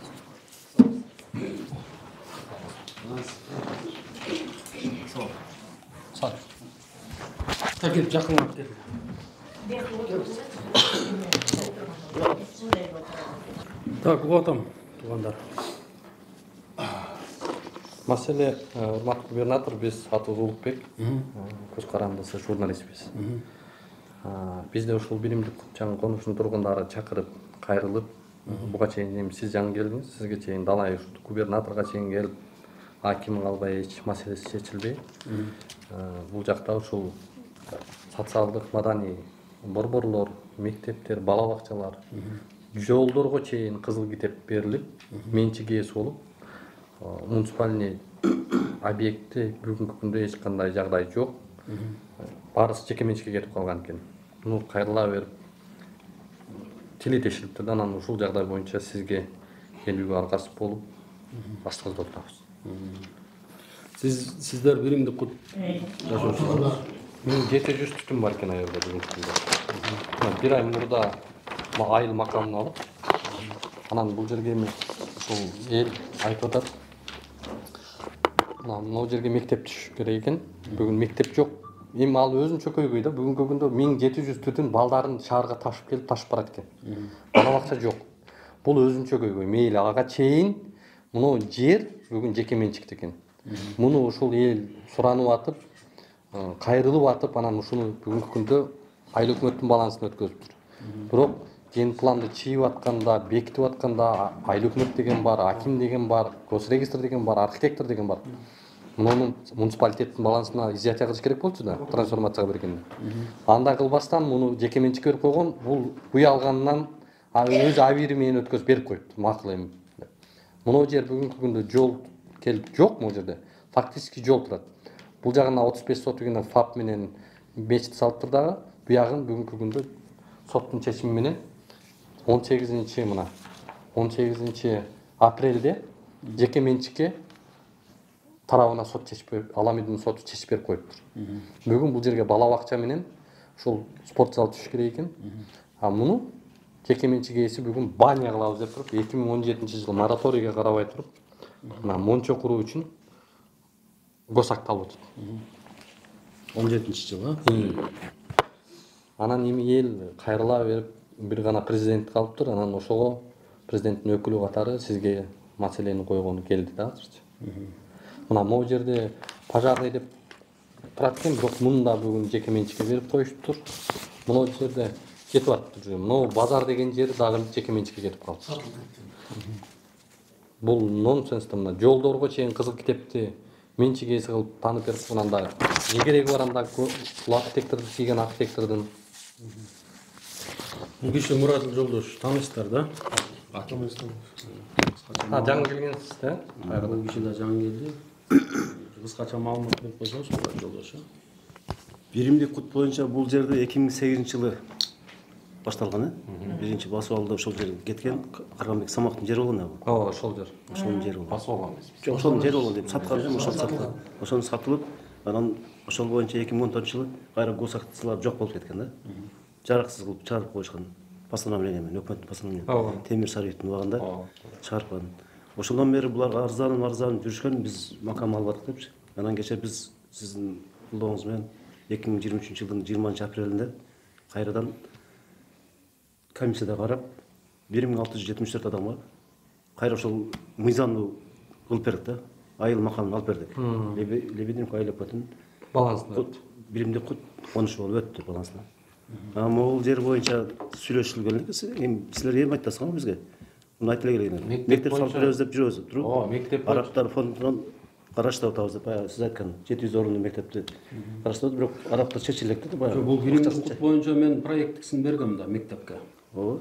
Салют. Так, жакынлап кел. Так, угатам, туугандар. Маселе, урматтуу губернатор, биз атыбыз Улукбек, көз карандысы журналистбиз. Бизде ушул Биримдик Кут конушунун тургундары чакырып, кайрылып, буга чейин сиз жаңы келдиңиз, сизге чейин далай губернаторго чейин келип, аким калбай эч маселеси чечилбей. Бул жакта ушул социалдык маданий борборлор, мектептер, бала бакчалар, жолдорго чейин кызыл китеп берилип, менчик ээси болуп, муниципальный объекти бүгүнкү күндө эч кандай жагдай жок. Баарысы жеке менчикке кетип калган экен. Муну кайрыла берип тили тешилиптир да, анан ушул жагдай боюнча сизге келүүгө аргасыз болуп, баштабызды отурабыз. Сиздер биримдик кут жашоочусуңар. Мен 700 түтүн бар экен аерде бүгүнкү күндө. Бир ай мурда айыл макамын алып, анан бул жерге эми ушул эл айтып атат. Мына жерге мектеп түшүш керек экен. Бүгүн мектеп жок. Эми ал өзүнчө көйгөй да. Бүгүнкү күндө 1700 түтүн балдарын шаарга ташып келип ташып барат экен. Бала бакча жок. Бул өзүнчө көйгөй. Мейли ага чейин муну жер бүгүн жеке менчикте экен. Муну ушул эл суранып атып, кайрылып атып, анан ушуну бүгүнкү күндө айыл өкмөттүн балансына өткөзүптүр. Бирок генпланды чийип атканда, бекитип атканда айыл өкмөт деген бар, аким деген бар, госрегистр деген бар, архитектор деген бар. Мунун муниципалитеттин балансына изъятия кылыш керек болчу да, трансформацияга бергенде. Андай кылбастан муну жеке менчикке берип койгон, бул буй алганынан өз абийири менен өткөзүп берип коюптур. Макул эми. Муну жер бүгүнкү күндө жол келип жок могу жерде. Фактически жол турат. Бул жагына 35 соток менен ФАП менен мечит салыптыр дагы. Буягын бүгүнкү күндө соттун чечими менен 18 апрелде жеке менчикке тарабына сот чечип, Аламидин соту чечип берип коюптур. Бүгүн бул жерге бала бакча менен ушул спорт зал түшүш керек экен. Муну жеке менчик ээси бүгүн баня кылабыз деп туруп, 2017-жылы мораторийге карабай туруп, мына мончо куруу үчүн госакталып атат. 17-жылы. Анан эми эл кайрыла берип, бир гана президент калыптыр. Анан ошого президенттин өкүлү катары сизге маселени койгону келди да азырчы. Мына могу жерде пожарный деп турат экен, бирок муну да бүгүн жеке менчикке берип коюштур. Мына жерде кетип атыптыр. Мына базар деген жер дагы жеке менчикке кетип калды. Бул нонсенс да. Мына жолдорго чейин кызыл китепти менчик ээси кылып таанып берип, анда кереги бар, анда ул архитекторду тийген архитектордун. Бул киши Муратил Жолдош таанысыздар да? Жаңы келгенсиз да? Бул киши да жаңы келди. Кыскача маалымат берип койсоңуз, Муратил Жолдош. Биримдик кут боюнча бул жерде 2008-жылы башталган, биринчи басып алды ошол жерге кеткен Карганбек Самактын жери болгон абы. Ооба, ошол жер. Ошонун жери болгон. Басып алган эмес. Жок, ошонун жери болгон деп саткан, ошол саткан. Ошону сатылып, анан ошол боюнча 2014-жылы кайра госактылар жок болуп кеткен да. Жараксыз кылып чыгарып коюшкан постановление менен, өкмөттүн постановление. Темир Сариевдин убагында чыгарган. Ошондон бери булар арзанып жүрүшкөн, биз макам алып аттык депчи. Анан кечээ биз сиздин колдооңуз менен 2023-жылдын 20-апрелинде кайрадан комиссияда карап 1674 адамга кайра ошол мыйзамды кылып бердик да. Айыл макамын алып бердик. Лебединов айыл өкмөтүнүн балансына биримдик кут конушу болуп өттү балансына. Могул жер боюнча сүйлөшүлгөн эле. Силер эми айтасыңар бизге. Муну айтып эле келген. Мектеп салып беребиз деп жүрөбүз. Ооба, мектеп арабтар фондунан караштап атабыз деп сиз айткан 700 орунлуу мектепти караштап, бирок арабтар чечилек деди баягы. Бул биримдик кут боюнча мен проекттиксин бергем да мектепке. Ооба.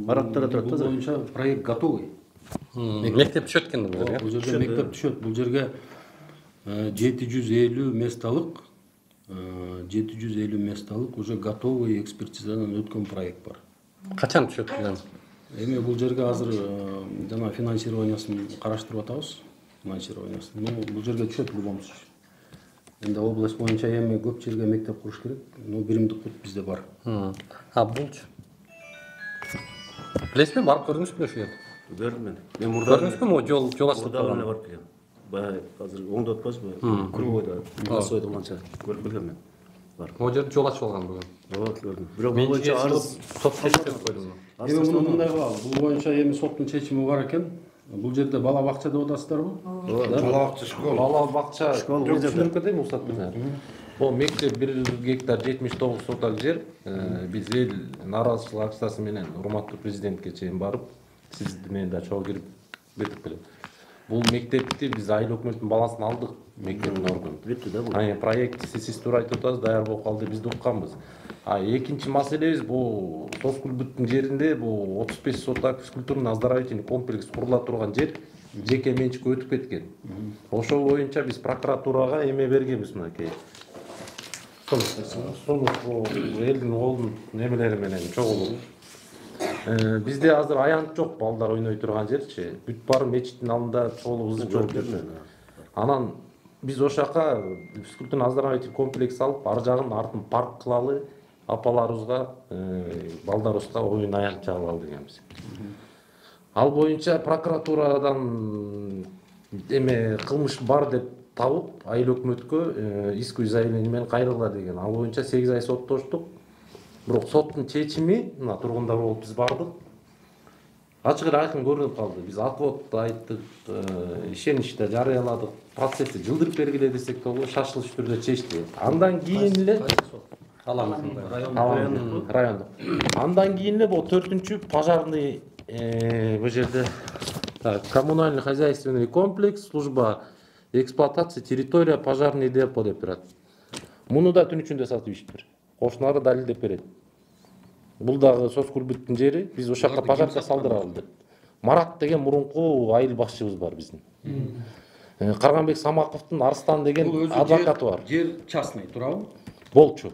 Арабтар турат да. Бул боюнча проект готовый. Мектеп түшөт экен бул жерге. Бул жерге мектеп түшөт. Бул жерге 750 месталык 750 месталык уже готовый экспертизадан өткөн проект бар. Качан түшөт билем? Эми бул жерге азыр жана финансированиясын караштырып атабыз. Финансированиясын. Бул жерге түшөт в любом случае. Энди область боюнча эми көп жерге мектеп куруш керек. Биримдик кут бизде бар. Булчу. Билесизби, барып көрдүңүзбү ошол жерде? Көрдүм мен. Мен мурда көрдүңүзбү, могу жол ачылып калган. Барып келем. Баягы азыр оңдоп атпайсызбы? Кругойдо, Косойдо уланча көрүп келгем мен. Бар. Могу жерде жол ачып алган бүгүн. Ооба, көрдүм. Бирок бул боюнча арыз сот чечип берип койду. Эми муну мындай кылалы. Бул боюнча эми соттун чечими бар экен. Бул жерде бала бакча деп атасыздарбы? Бала бакча школа. Бала бакча түшүнүп кетейин Мурсат мырза. Бул мектеп 1 гектар 79 соток жер. Биз эл нааразычылык акциясы менен урматтуу президентке чейин барып, сиз менен да чогуу кирип бердик беле. Бул мектепти биз айыл өкмөттүн балансына алдык, мектептин органы. Бүттү да бул. Проекти сиз туура айтып атасыз, даяр болуп калды, биз да укканбыз. Экинчи маселебиз бул Тоскулбүттүн жеринде бул 35 соток физкультурный оздоровительный комплекс курула турган жер жеке менчикке өтүп кеткен. Ошол боюнча биз прокуратурага эме бергенбиз мынакей. Элдин колдун немелери менен чогулуп. Бизде азыр аянт жок, балдар ойной турган жерчи. Бүт баары мечиттин алдында чогулуп ызы чогулуп жүрдү. Анан Биз ошака физкультурный оздоровительный комплекс алып, ар жагын артын парк кылалы, апаларыбызга, балдарыбызга оюн аянт чыгып дегенбиз. Ал боюнча прокуратурадан кылмыш бар деп табып, айыл өкмөткө исковый заявление менен кайрыла деген. Ал боюнча 8 ай соттоштук. Бирок соттун чечими, мына тургундар болуп биз бардык. Ачык эле айкын көрүнүп калды. Биз акыбот айттык, ишеничте жарыяладык. Процессти жылдырып бергиле десек дагы шашылыш түрдө чечти. Андан кийин эле райондук. Андан кийин эле бул 4-чү пожарный бул жерде коммунальный хозяйственный комплекс, служба эксплуатации территория пожарный депо деп турат. Муну да түн ичинде сатып ишиптир. Кошуналары далилдеп берет. Бул дагы соцкулбуттун жери, биз ошакка пожарка салдыралы деп. Марат деген мурунку айыл башчыбыз бар биздин. Карганбек Самаковдун Арстан деген адвокаты бар. Жер частный, туурабы? Болчу.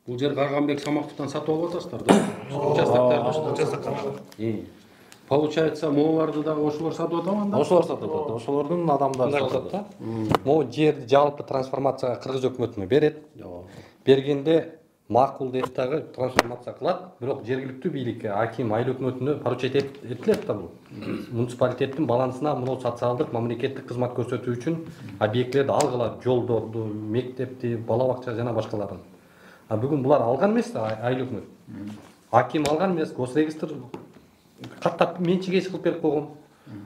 Бул жер Карганбек Самаковдон сатып алып атасыздар да? Участоктарды. Получается, моуларды дагы ошолор сатып атабы анда? Ошолор сатып атат. Ошолордун адамдары сатып атат. Могу жерди жалпы трансформацияга Кыргыз өкмөтүнө берет. Бергенде макул деп дагы трансформация кылат, бирок жергиликтүү бийликке, аким, айыл өкмөтүнө поручить этилет да бул. Муниципалитеттин балансына мына социалдык, мамлекеттик кызмат көрсөтүү үчүн объектлерди алгыла, жолдорду, мектепти, бала бакча жана башкаларын. Бүгүн булар алган эмес да айыл өкмөт. Аким алган эмес, госрегистр каттап менчик эч кылып берип койгон.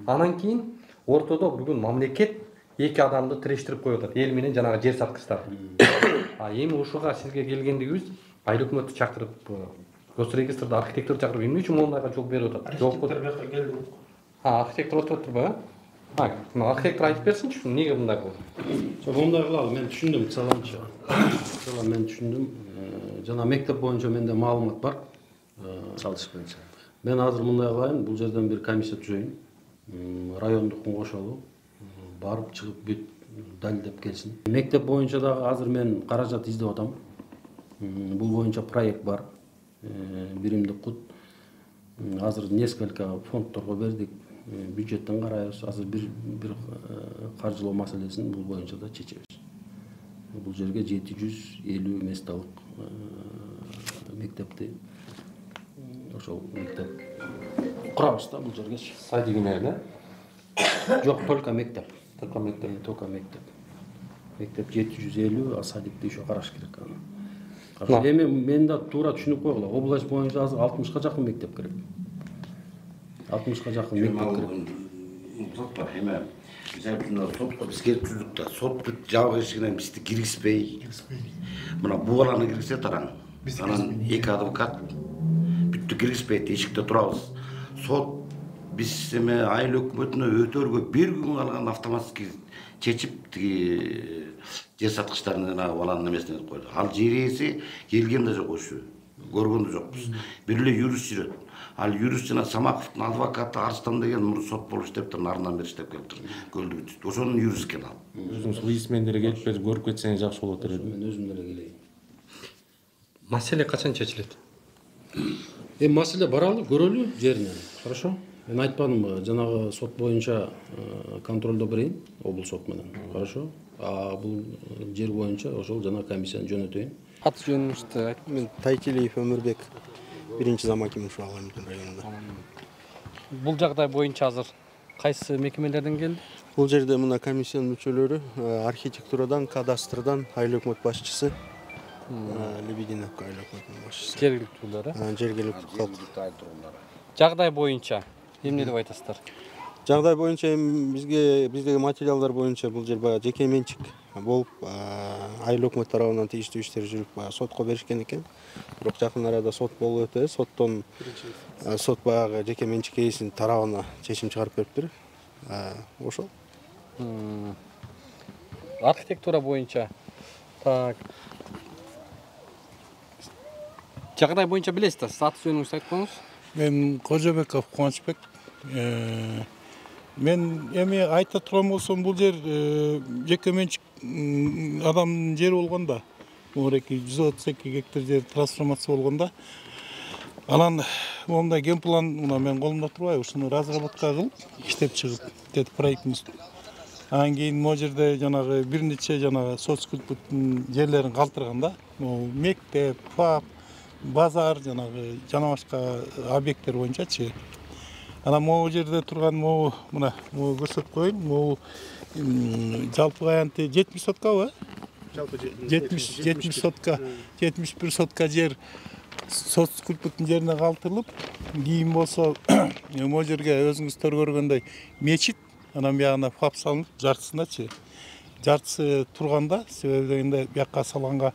Анан кийин ортодо бүгүн мамлекет эки адамды тирештирип коюп атат, эл менен жанагы жер саткычтар. Эми ушуга сизге келгендигибиз айыл өкмөттү чакырып, госрегистрди, архитекторду чакырып, эмне үчүн мондайга жол берип атат? Архитектор бияка келди. Архитектор отуруп турбайбы? Архитектор айтып берсинчи, эмнеге мындай болду? Мындай кылалы, мен түшүндүм, мисаланчы. Мен түшүндүм. Жана мектеп боюнча менде маалымат бар. Салыш боюнча. Мен азыр мындай кылайын, бул жерден бир комиссия түзөйүн. Райондуктун кошолу барып чыгып бүт далилдеп келсин. Мектеп боюнча дагы азыр мен каражат издеп атам. Бул боюнча проект бар. Биримдик кут. Азыр несколько фондторго бердик. Бюджеттен карайбыз. Азыр бир каржылоо маселесин бул боюнча да чечебиз. Бул жерге 750 месталык мектепти ошол мектеп курабыз да бул жергечи. Садигине эле? Жок, только мектеп. Только мектеп. Только мектеп. Мектеп 750, а садикти еще караш керек аны. Эми мен да туура түшүнүп койгула. Область боюнча азыр 60га жакын мектеп керек. 60га жакын мектеп керек. Сот бар, эми сотко биз келип жүрдүк да, сот бүт жабык эшигинен бизди киргизбей. Мына бул баланы киргизет аран. Анан эки адвокат бүттү киргизбейт, эшикте турабыз. Сот биз эме айыл өкмөтүнө өтөргө бир күн калган автоматский чечип тиги жер саткычтарын баланын эмесине койду. Ал жер ээси келген да жок ошо. Көргөн да жокпуз. Бир эле юрист жүрөт. Ал юрист жана Самаковдун адвокаты Арстан деген муну сот болуп иштеп тур, нарынан бери иштеп келиптир. Көлдү. Ошонун юрист экен ал. Өзүңүз выяснениелери келип берип көрүп кетсеңиз жакшы болот эле. Мен өзүм деле келейин. Маселе качан чечилет? Маселе баралы, көрөлү жеринен. Хорошо? Мен айтпадымбы, жанагы сот боюнча контролдо берейин, облус сот менен. Хорошо? А бул жер боюнча ошол жана комиссияны жөнөтөйүн. Аты жөнүңүздү айтып. Мен Тайтилиев Өмүрбек, 1-зам аким Ушул районунда. Бул жагдай боюнча азыр кайсы мекемелерден келди? Бул жерде мына комиссиянын мүчөлөрү архитектурадан, кадастрдан айыл өкмөт башчысы, Лебединовка айыл өкмөтүнүн башчысы. Жергиликтүүлөр, жергиликтүү калк. Жагдай боюнча эмне деп айтасыздар? Жагдай боюнча биздеги материалдар боюнча бул жер баягы жеке менчик болуп, айыл өкмөт тарабынан тийиштүү иштер жүрүп, сотко беришкен экен. Бирок жакын арада сот болуп өтө, соттон сот баягы жеке менчик ээсинин тарабына чечим чыгарып бериптир. Ошол. Архитектура боюнча так. Жагдай боюнча билесиз да, аты жөнүңүздү айтып коюңуз. Мен Кожобеков Кубанычбек. Мен эми айта турган болсом, бул жер жеке менчик адамдын жери болгондо, 132 гектар жер трансформация болгондо, анан мондай генплан мына мен колумда турбайбы, ушуну разработка кылып, иштеп чыгып, деди проектimiz Анан кийин могу жерде жанагы бир нече жанагы соцкультурдун жерлерин калтырганда мектеп, ФАП, базар жанагы жана башка объекттер боюнчачы. Анан могу жерде турган мына көрсөтүп коеюн. Могу жалпы аянты 70 соткабы? Жалпы 70 сотка, 71 сотка жер соцкультурдун жерине калтырылып, кийин болсо могу жерге өзүңүздөр көргөндөй мечит, анан биягына ФАП салынып, жартысындачы. Жартысы турганда, себеби дегенде бияка салганга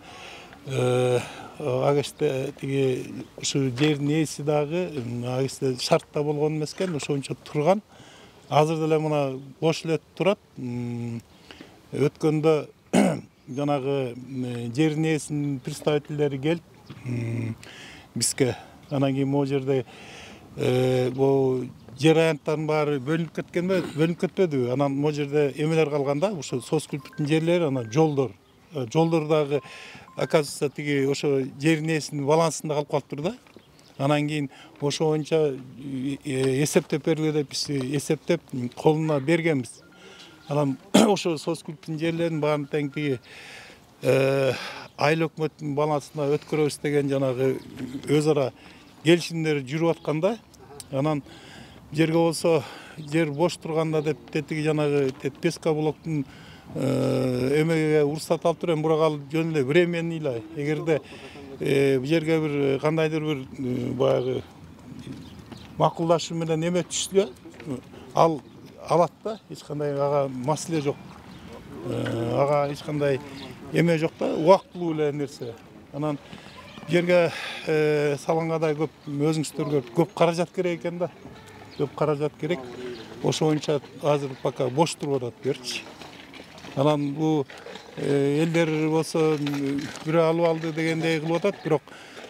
агеште тиги ушу жердин ээси дагы агеште шартта болгон эмес экен, ошончо турган. Азыр деле мына бош эле турат. Өткөндө жанагы жердин ээсинин представительдери келип бизге анан кийин могу жерде бул жер аянттардын баары бөлүнүп кеткенби, бөлүнүп кетпедиби? Анан могу жерде эмелер калганда, ошо соцкультурдун жерлери, анан жолдор дагы оказывается тиги ошо жердин ээсинин балансында калып калыптыр да. Анан кийин ошо боюнча эсептеп бергиле деп биз эсептеп колуна бергенбиз. Анан ошо соцкультурдун жерлерин баарын тең тиги айыл өкмөттүн балансына өткөрөбүз деген жанагы өз ара келишимдер жүрүп атканда, анан жерге болсо жер бош турганда деп тетиги жанагы Песка блоктун эмеге уруксат алып турам, бирок ал жөн эле временный эле. Эгерде бул жерге бир кандайдыр бир баягы макулдашуу менен эме түшсө, ал алат да, эч кандай ага маселе жок. Ага эч кандай эме жок да, убактылуу эле нерсе. Анан жерге салганга да көп өзүңүздөргө көп каражат керек экен да. Көп каражат керек. Ошо боюнча азыр пока бош туруп атат берчи. Анан бул элдер болсо бирөө алып алды дегендей кылып атат, бирок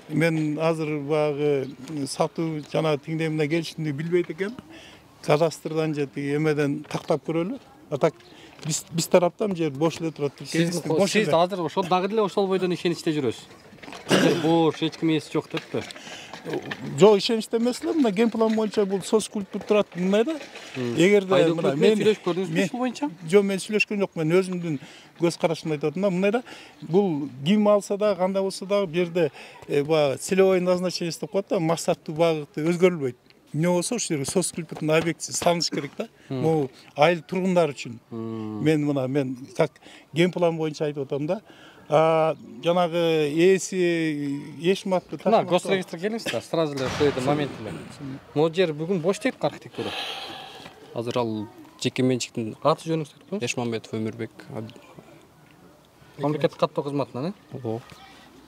мен азыр баягы сатуу жана тиңдей мындай келишимди билбейт экенмин. Кадастрдан же тиги эмеден тактап көрөлү. Атак биз тараптан жер бош эле турат. Сиз азыр ошол дагы деле ошол бойдон ишеничте жүрөсүз. Бош, эч ким ээси жок деппи? Жок, ишеничте эмес эле. Мына ген план боюнча бул соцкультур турат мындай да. Эгерде мына мен сүйлөшүп көрдүңүзбү ушул боюнча? Жок, мен сүйлөшкөн жок. Мен өзүмдүн көз карашымды айтып атам да. Мындай да. Бул ким алса да, кандай болсо да, бу жерде баягы целевой назначение деп коет да, максаттуу багыты өзгөрүлбөйт. Эмне болсо ушул жерге соцкультурдун объектиси салыныш керек да. Могу айыл тургундар үчүн. Мен как ген план боюнча айтып атам да. Жанагы ээси эшматты мына госрегистр келиңиз да, сразу эле ошол момент эле. Могу жер бүгүн бош дейт архитектура. Азыр ал жеке менчиктин аты жөнүңүздү айтып коюңуз. Эшмамбетов Өмүрбек. Мамлекеттик каттоо кызматынан,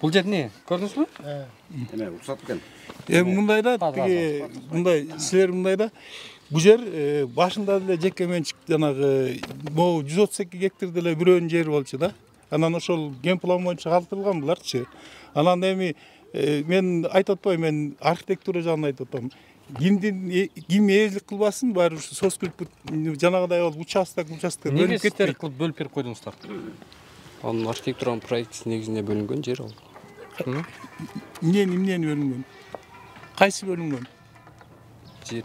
Бул жер эмне? Көрдүңүзбү? Эме уруксат экен. Мындай да, тиги мындай силер мындай да. Бул жер башында деле жеке менчик жанагы могу 132 гектар деле бирөөнүн жери болчу да. Анан ошол ген план боюнча калтырылган буларчы. Анан эми мен айтып атпайм, мен архитектура жагын айтып атам. Ким ээлик кылбасын, баары ушу соцкультур жанагыдай болуп участок бөлүнүп кетпей кылып бөлүп берип койдуңуздар. Анын архитектуранын проектиси негизинде бөлүнгөн жер ал. Эмнени бөлүнгөн? Кайсы бөлүнгөн? Жер.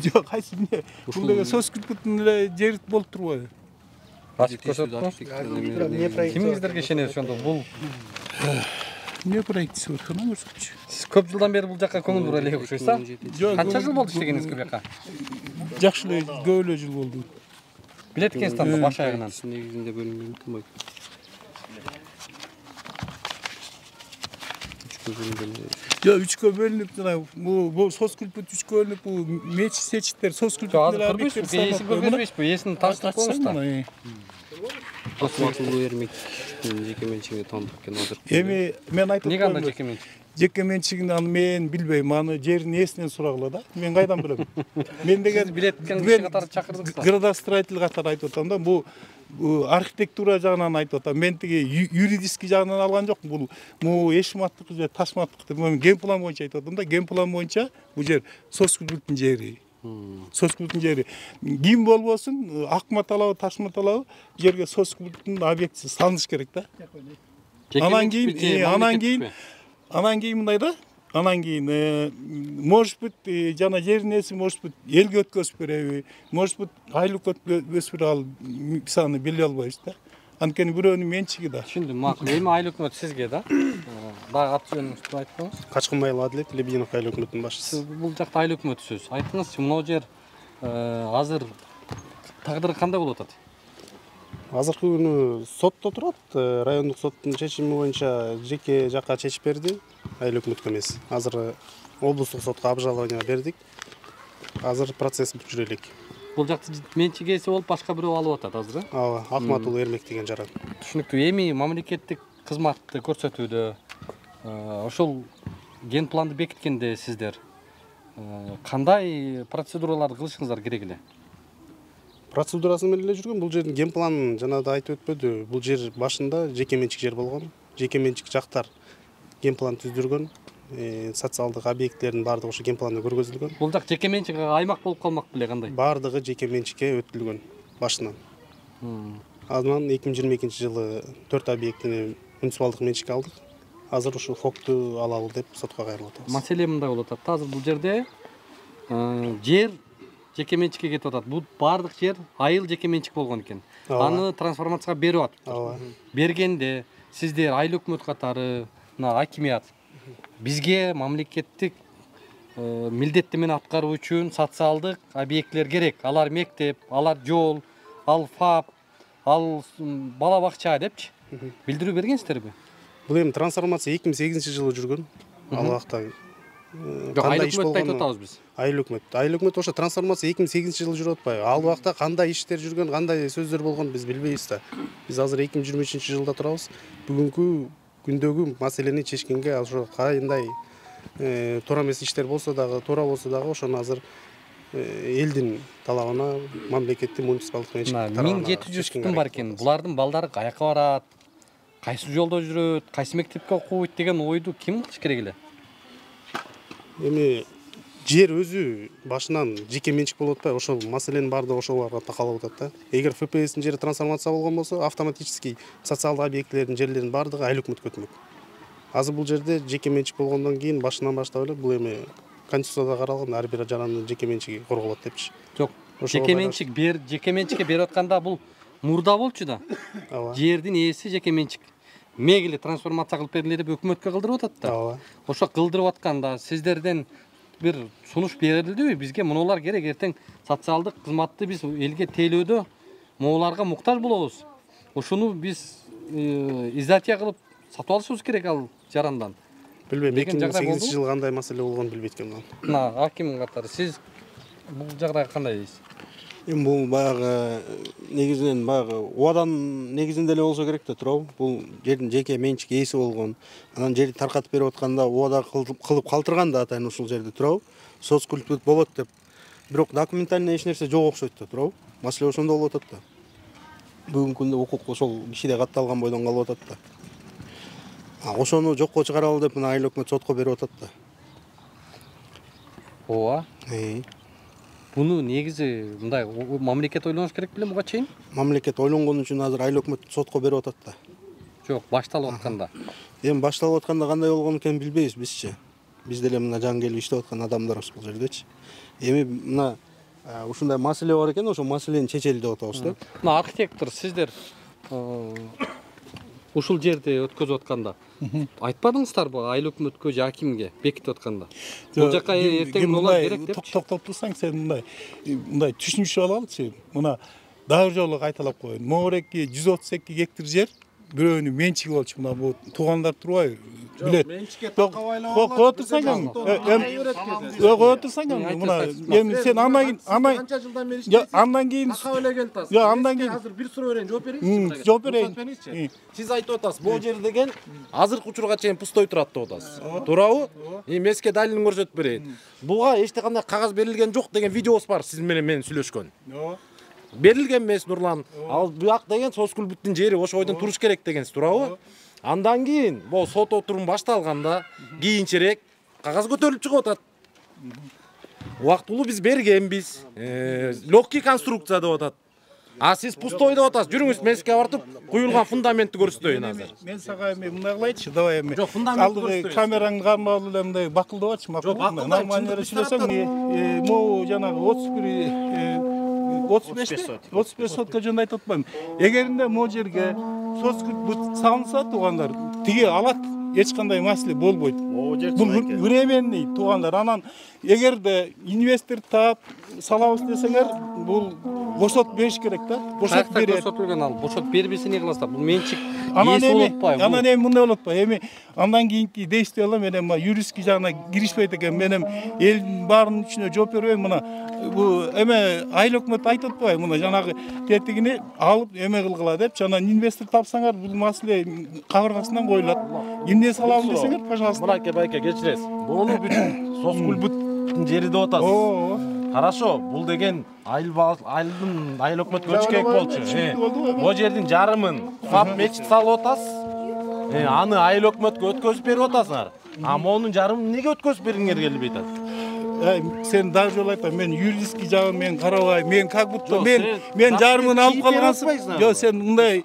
Жок, кайсы эмне? Бул деген соцкультурдун эле жери болуп турбайбы? Ачык көрсөтүңүз. Кимиңиздерге ишенесиз ошондо? Бул эмне проектиси бар, кана көрсөтчү. Сиз көп жылдан бери бул жакка көңүл бура элек окшойсуз, а? Канча жыл болду иштегениңиз бул жакка? Жакшы эле, көп эле жыл болду. Билет экенсиз анда баш аягынан. Негизинде бөлүнгөн кылбайт. Жок, үчкө бөлүнүп жана бул соцкультур үчкө бөлүнүп, бул мечит-сечиттер соцкультур деле объекттер. Ээсин көргөнбүйсүзбү? Ээсин таштап коюңуз да. Жеке менчигине тандык экен азыр. Эми мен айтып эмнеге анда жеке менчик? Жеке менчигин аны мен билбейм, аны жердин ээсинен сурагыла да. Мен кайдан билем? Мен деген билет киши катары чакырдыңыз да. Градостроитель катары айтып атам да. Бул архитектура жагынан айтып атам. Мен тиги юридический жагынан алган жокмун. Бул могу эшматтык же ташматтык деп мен ген план боюнча айтып атам да. Ген план боюнча бул жер соцкультурдун жери. Соцкультурдун жери. Ким болбосун, акма талабы, ташма талабы жерге соцкультурдун объектиси салыныш керек да. Анан кийин мындай да, Анан кийин может быть жана жердин ээси может быть элге өткөзүп береби, может быть айлык өткөзүп бере ал саны биле албайбыз да. Анткени бирөөнүн менчиги да. Түшүндүм, макул. Эми айлык өкмөт сизге да? Дагы аты жөнүңүздү айтыңыз. Качкынбайыл Адилет, Лебединов айлык өкмөтүнүн башчысы. Бул жакта айлык өкмөтүсүз. Айтыңызчы, мына жер азыр тагдыры кандай болуп атат? Азыркы күнү сотто турат. Райондук соттун чечими боюнча жеке жакка чечип берди. Айлык өкмөткө эмес. Азыр облустук сотко обжалование бердик. Азыр процесс жүрө элек. Бул жакты менчик ээси болуп башка бирөө алып атат азыр, э? Ооба, Акмат уулу Эрмек деген жаран. Түшүнүктүү. Эми мамлекеттик кызматты көрсөтүүдө ошол ген планды бекиткенде сиздер кандай процедураларды кылышыңыздар керек эле? Процедурасы менен эле жүргөн. Бул жердин ген планын жанагыда айтып өтпөдү. Бул жер башында жеке менчик жер болгон. Жеке менчик жактар ген план түздүргөн. Социалдык объектилердин баардыгы ошо ген планда көргөзүлгөн. Бул жак жеке менчик аймак болуп калмак беле кандай? Баардыгы жеке менчикке өтүлгөн башынан. Анан 2022-жылы 4 объектини муниципалдык менчикке алдык. Азыр ушул ФОКту алалы деп сотко кайрылып атабыз. Маселе мындай болуп атат. Азыр бул жерде жер жеке менчикке кетип атат. Бул баардык жер айыл жеке менчик болгон экен. Аны трансформацияга берип атыптыр. Бергенде сиздер айыл өкмөт катары, мына акимият бизге мамлекеттик милдеттемени аткаруу үчүн социалдык объектилер керек. Алар мектеп, алар жол, ал ФАП, ал бала бакча депчи билдирүү бергенсиздерби? Бул эми трансформация 2008-жылы жүргөн. Ал убакта кандай иш болгонун айтып атабыз биз. Айыл өкмөт ошо трансформация 2008-жылы жүрүп атпайбы? Ал убакта кандай иштер жүргөн, кандай сөздөр болгон биз билбейбиз да. Биз азыр 2023-жылда турабыз. Бүгүнкү күндөгү маселени чечкенге ошо кандай туура эмес иштер болсо дагы, туура болсо дагы ошону азыр элдин талабына мамлекеттик муниципалдык менчик тарабынан 1700 түтүн бар экен. Булардын балдары каяка барат? Кайсы жолдо жүрөт? Кайсы мектепке окуйт деген ойду ким кылыш керек эле? Эми жер өзү башынан жеке менчик болуп атпайбы? Ошол маселенин баардыгы ошолорго такалып атат да. Эгер ФПСтин жери трансформация болгон болсо, автоматически социалдык объектилердин жерлеринин баардыгы айыл өкмөткө өтмөк. Азыр бул жерде жеке менчик болгондон кийин башынан баштап эле бул эми Конституцияда каралган ар бир жарандын жеке менчиги корголот депчи. Жок, жеке менчикке берип атканда бул мурда болчу да. Жердин ээси жеке менчик. Мегиле трансформация кылып бериле деп өкмөткө кылдырып атат да. Ошо кылдырып атканда сиздерден бир сунуш берилдиби? Бизге мунулар керек, эртең социалдык кызматты биз элге тейлөөдө могуларга муктаж болобуз. Ошону биз изолятия кылып сатып алышыбыз керек ал жарандан. Билбейм, 2008-жылы кандай маселе болгонун билбейт экенмин. Мына аким катары сиз бул жагдайга кандай дейсиз? Эми бул баягы негизинен баягы убадан негизинде эле болсо керек да туурабы? Бул жердин жеке менчик ээси болгон. Анан жерди таркатып берип атканда убада кылып калтырган да атайын ушул жерде туурабы? Соцкультур болот деп. Бирок документальный эч нерсе жок окшойт да туурабы? Маселе ошондо болуп атат да. Бүгүнкү күндө укук ошол кишиде катталган бойдон калып атат да. Ошону жокко чыгаралы деп мына айыл өкмөт сотко берип атат да. Ооба. Буну негизи мындай мамлекет ойлоныш керек беле буга чейин? Мамлекет ойлонгон үчүн азыр айыл өкмөт сотко берип атат да. Жок, башталып атканда. Эми башталып атканда кандай болгон экенин билбейбиз бизчи. Биз деле мына жан келип иштеп аткан адамдарбыз бул жердечи. Эми мына ушундай маселе бар экен, ошол маселени чечели деп атабыз да. Мына архитектор сиздер ушул жерди өткөзүп атканда айтпадыңыздарбы айыл өкмөткө же акимге бекитип атканда? Бул жака эртең мунулар керек деп. Токтоп турсаң сен мындай түшүнүшүп алалычы. Мына дагы жолу кайталап коеюн. Могуреки 132 гектар жер бирөөнүн менчиги болчу. Мына бул туугандар турбайбы? Билет. Коюп турсаң коюп турсаң мына эми сен андан кийин азыр бир суроо берейин, жооп берейин. Сиз айтып атасыз, бул жер деген азыркы учурга чейин пустой турат деп атасыз. Туурабы? Эмеске далилин көрсөтүп берейин. Буга эч кандай кагаз берилген жок деген видеобуз бар сиз менен мен сүйлөшкөн. Берилген эмес Нурлан. Ал буяк деген соцкультуктун жери, ошо бойдон туруш керек дегенсиз, туурабы? Андан кийин бул сот отурум башталганда кийинчерээк кагаз көтөрүлүп чыгып атат. Убактылуу биз бергенбиз. Легкий конструкция деп атат. Сиз пустой деп атасыз. Жүрүңүз меске бартып, куюлган фундаментти көрсөтөйүн азыр. Мен сага эми мындай кылайынчы, давай эми. Жок, фундаментти көрсөтөйүн. Камераңды кармап эле мындай бакылдап атчы, макул. Нормально сүйлөсөң, могу жанагы 35 сотка жөнүндө айтып атпайм. Эгеринде могу жерге соцкүт салынса, туугандар, тиги алат. Эч кандай маселе болбойт. Бул временный туугандар. Анан эгерде инвестор таап салабыз десеңер, бул бошот бериш керек да. Бошот берет. Бошотулган ал. Бошот бербесе не кыласыздар? Бул менчик эси болуп атпайбы? Анан эми мындай болуп атпайбы? Эми андан кийинки действиялар менен юристский жагына киришпейт экен. Мен элдин баарынын үчүнө жооп бербейм. Мына бул эме айыл өкмөт айтып атпайбы? Мына жанагы тетигини алып эме кылгыла деп, жана инвестор тапсаңар бул маселе кабыргасынан коюлат. Эмне салам десеңер, пожалуйста. Байке кечиресиз. Буну бүт соцкульбуттун жери деп атасыз. Хорошо, бул деген айыл өкмөт көрүш керек болчу. Бул жердин жарымын фап мечит салып атасыз. Аны айыл өкмөткө өткөзүп берип атасыңар. Монун жарымын эмнеге өткөзүп бергиңер келбей атат? Sen daha жол айтам, мен юридический жагын мен карабай, мен как будто мен жарымын алып калгансың. Жок, сен мындай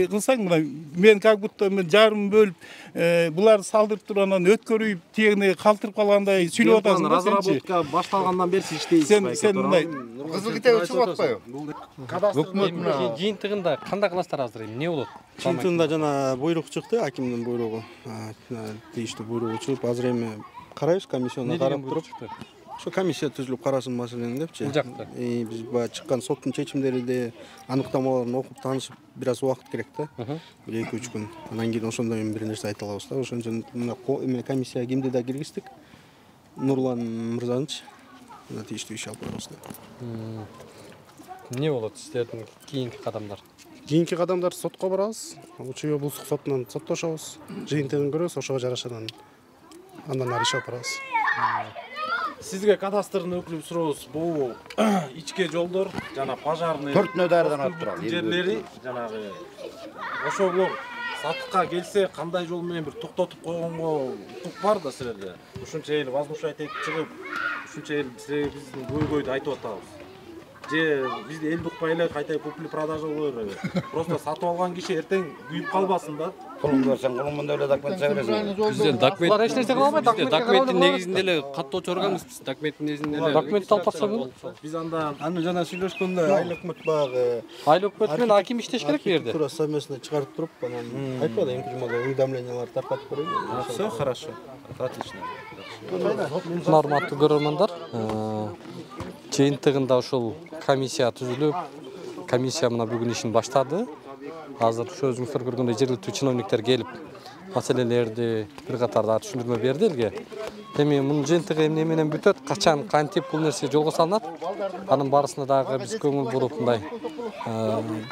кылсаң, мен как будто мен жарым бөлүп, булар салдырып туруп анан өткөрүп, тегине калтырып калгандай сүйлөп атасың. Разработка башталгандан бери иштейсиз. Сен мындай кызыл китеп чыгып атпайбы? Өкмөт жыйынтыгында кандай кыласыздар азыр? Эмне болот? Жыйынтыгында жана буйрук чыкты, акимдин буйругу. Тийиштүү буйругу чыгып, азыр эми карайбыз, комиссияны карап туруп. Ошо комиссия түзүлүп карасын маселени депчи. Бул жакта. Биз баягы чыккан соттун чечимдеринде аныктамаларын окуп таанышып, бир аз убакыт керек да. 1-2 күн. Анан кийин ошондо бир нерсе айта алабыз да. Ошон үчүн мына комиссия кимди да киргиздик. Нурлан мырзанычы. Мына тийиштүү иш алып барабыз да. Эмне болот сиздердин кийинки кадамдар? Кийинки кадамдар сотко барабыз. Учуу облустук сотунан соттошобуз. Жыйынтыгын көрөбүз, ошого жараша андан ары иш алып барабыз. Сизге кадастрдын өкүлү сурообуз. Бул ичке жолдор жана пожарный төртүнө дарыдан атып турат. Жерлери жанагы ошолор сатыкка келсе кандай жол менен бир токтотуп койгонго укук бар да силерде. Ушунча эл возмущать этип чыгып, ушунча эл биздин көйгөйдү айтып атабыз. Же бизди элди укпай эле кайта купли продажа боло береби? Просто сатып алган киши эртең күйүп калбасын да. Кулун берсең, кулун эле документ бересиң. Бизде документ эч нерсе кыла албайт. Документтин негизинде эле каттоочу органбыз. Документтин негизинде эле документ алып барса болот. Биз анда аны жана сүйлөшкөндө айыл өкмөт багы айыл өкмөт менен аким иштеш керек бу жерде. Тура совместно чыгарып туруп, анан айтпады, эмки уведомлениялар таркатып береби. Всё хорошо. Отлично. Урматтуу көрөрмандар, жыйынтыгында ушул комиссия түзүлүп, комиссия мына бүгүн ишин баштады. Азыр ошо өзүңүздөр көргөндөй жергиликтүү чиновниктер келип, маселелерди бир катарда түшүндүрмө берди элге. Эми мунун жыйынтыгы эмне менен бүтөт, качан, кантип бул нерсе жолго салынат? Анын барысына дагы биз көңүл буруп мындай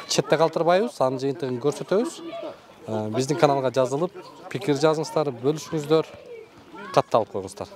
четте калтырбайбыз, анын жыйынтыгын көрсөтөбүз. Биздин каналга жазылып, пикир жазыңыздар, бөлүшүңүздөр, катталып коюңуздар.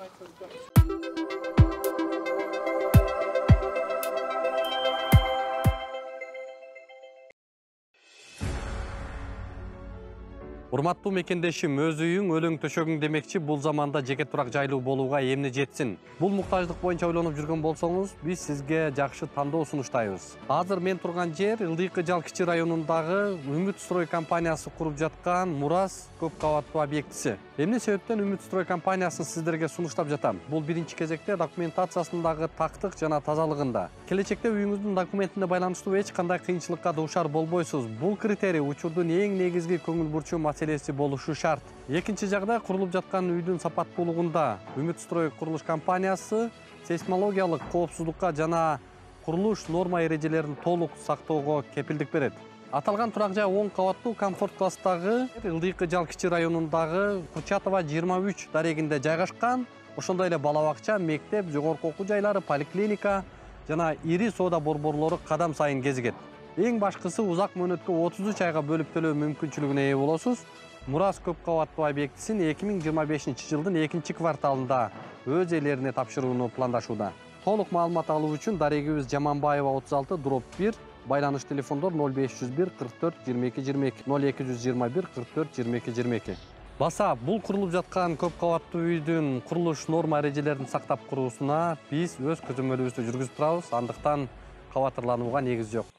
Урматтуу мекендешим, өз үйүң, өлөң төшөгүң демекчи, бул заманда жеке турак жайлуу болууга эмне жетсин? Бул муктаждык боюнча ойлонуп жүргөн болсоңуз, биз сизге жакшы тандоо сунуштайбыз. Азыр мен турган жер Ылдыйкы Жал кичи районундагы Үмүт строй компаниясы куруп жаткан Мурас көп кабаттуу объектиси. Эмне себептен Үмүт строй компаниясын сиздерге сунуштап жатам? Бул биринчи кезекте документациясындагы тактык жана тазалыгында. Келечекте үйүңүздүн документине байланыштуу эч кандай кыйынчылыкка дуушар болбойсуз. Бул критерий учурдун эң негизги көңүл бурчу маселеси болушу шарт. Экинчи жагдай, курулуп жаткан үйдүн сапаттуулугунда Үмүт строй курулуш компаниясы сейсмологиялык коопсуздукка жана курулуш норма эрежелерин толук сактоого кепилдик берет. Аталган турак жай 10 кабаттуу комфорт класстагы Ылдыйкы Жал кичи районундагы Курчатова 23 дарегинде жайгашкан. Ошондой эле бала бакча, мектеп, жогорку окуу жайлары, поликлиника жана ири соода борборлору кадам сайын кезигет. Эң башкысы, узак мөөнөткө 33 айга бөлүп төлөө мүмкүнчүлүгүнө ээ болосуз. Мурас көп кабаттуу объектисин 2025 жылдын 2-кварталында өз ээлерине тапшырууну пландашууда. Толук маалымат алуу үчүн дарегибиз Жаманбаева 36/1, байланыш телефондор 0501 44 22 22, 0221 44 22 22. Баса, бул курулуп жаткан көп кабаттуу үйдүн курулуш норма эрежелерин сактап куруусуна биз өз көзөмөлүбүздү жүргүзүп турабыз. Андыктан кабатырланууга негиз жок.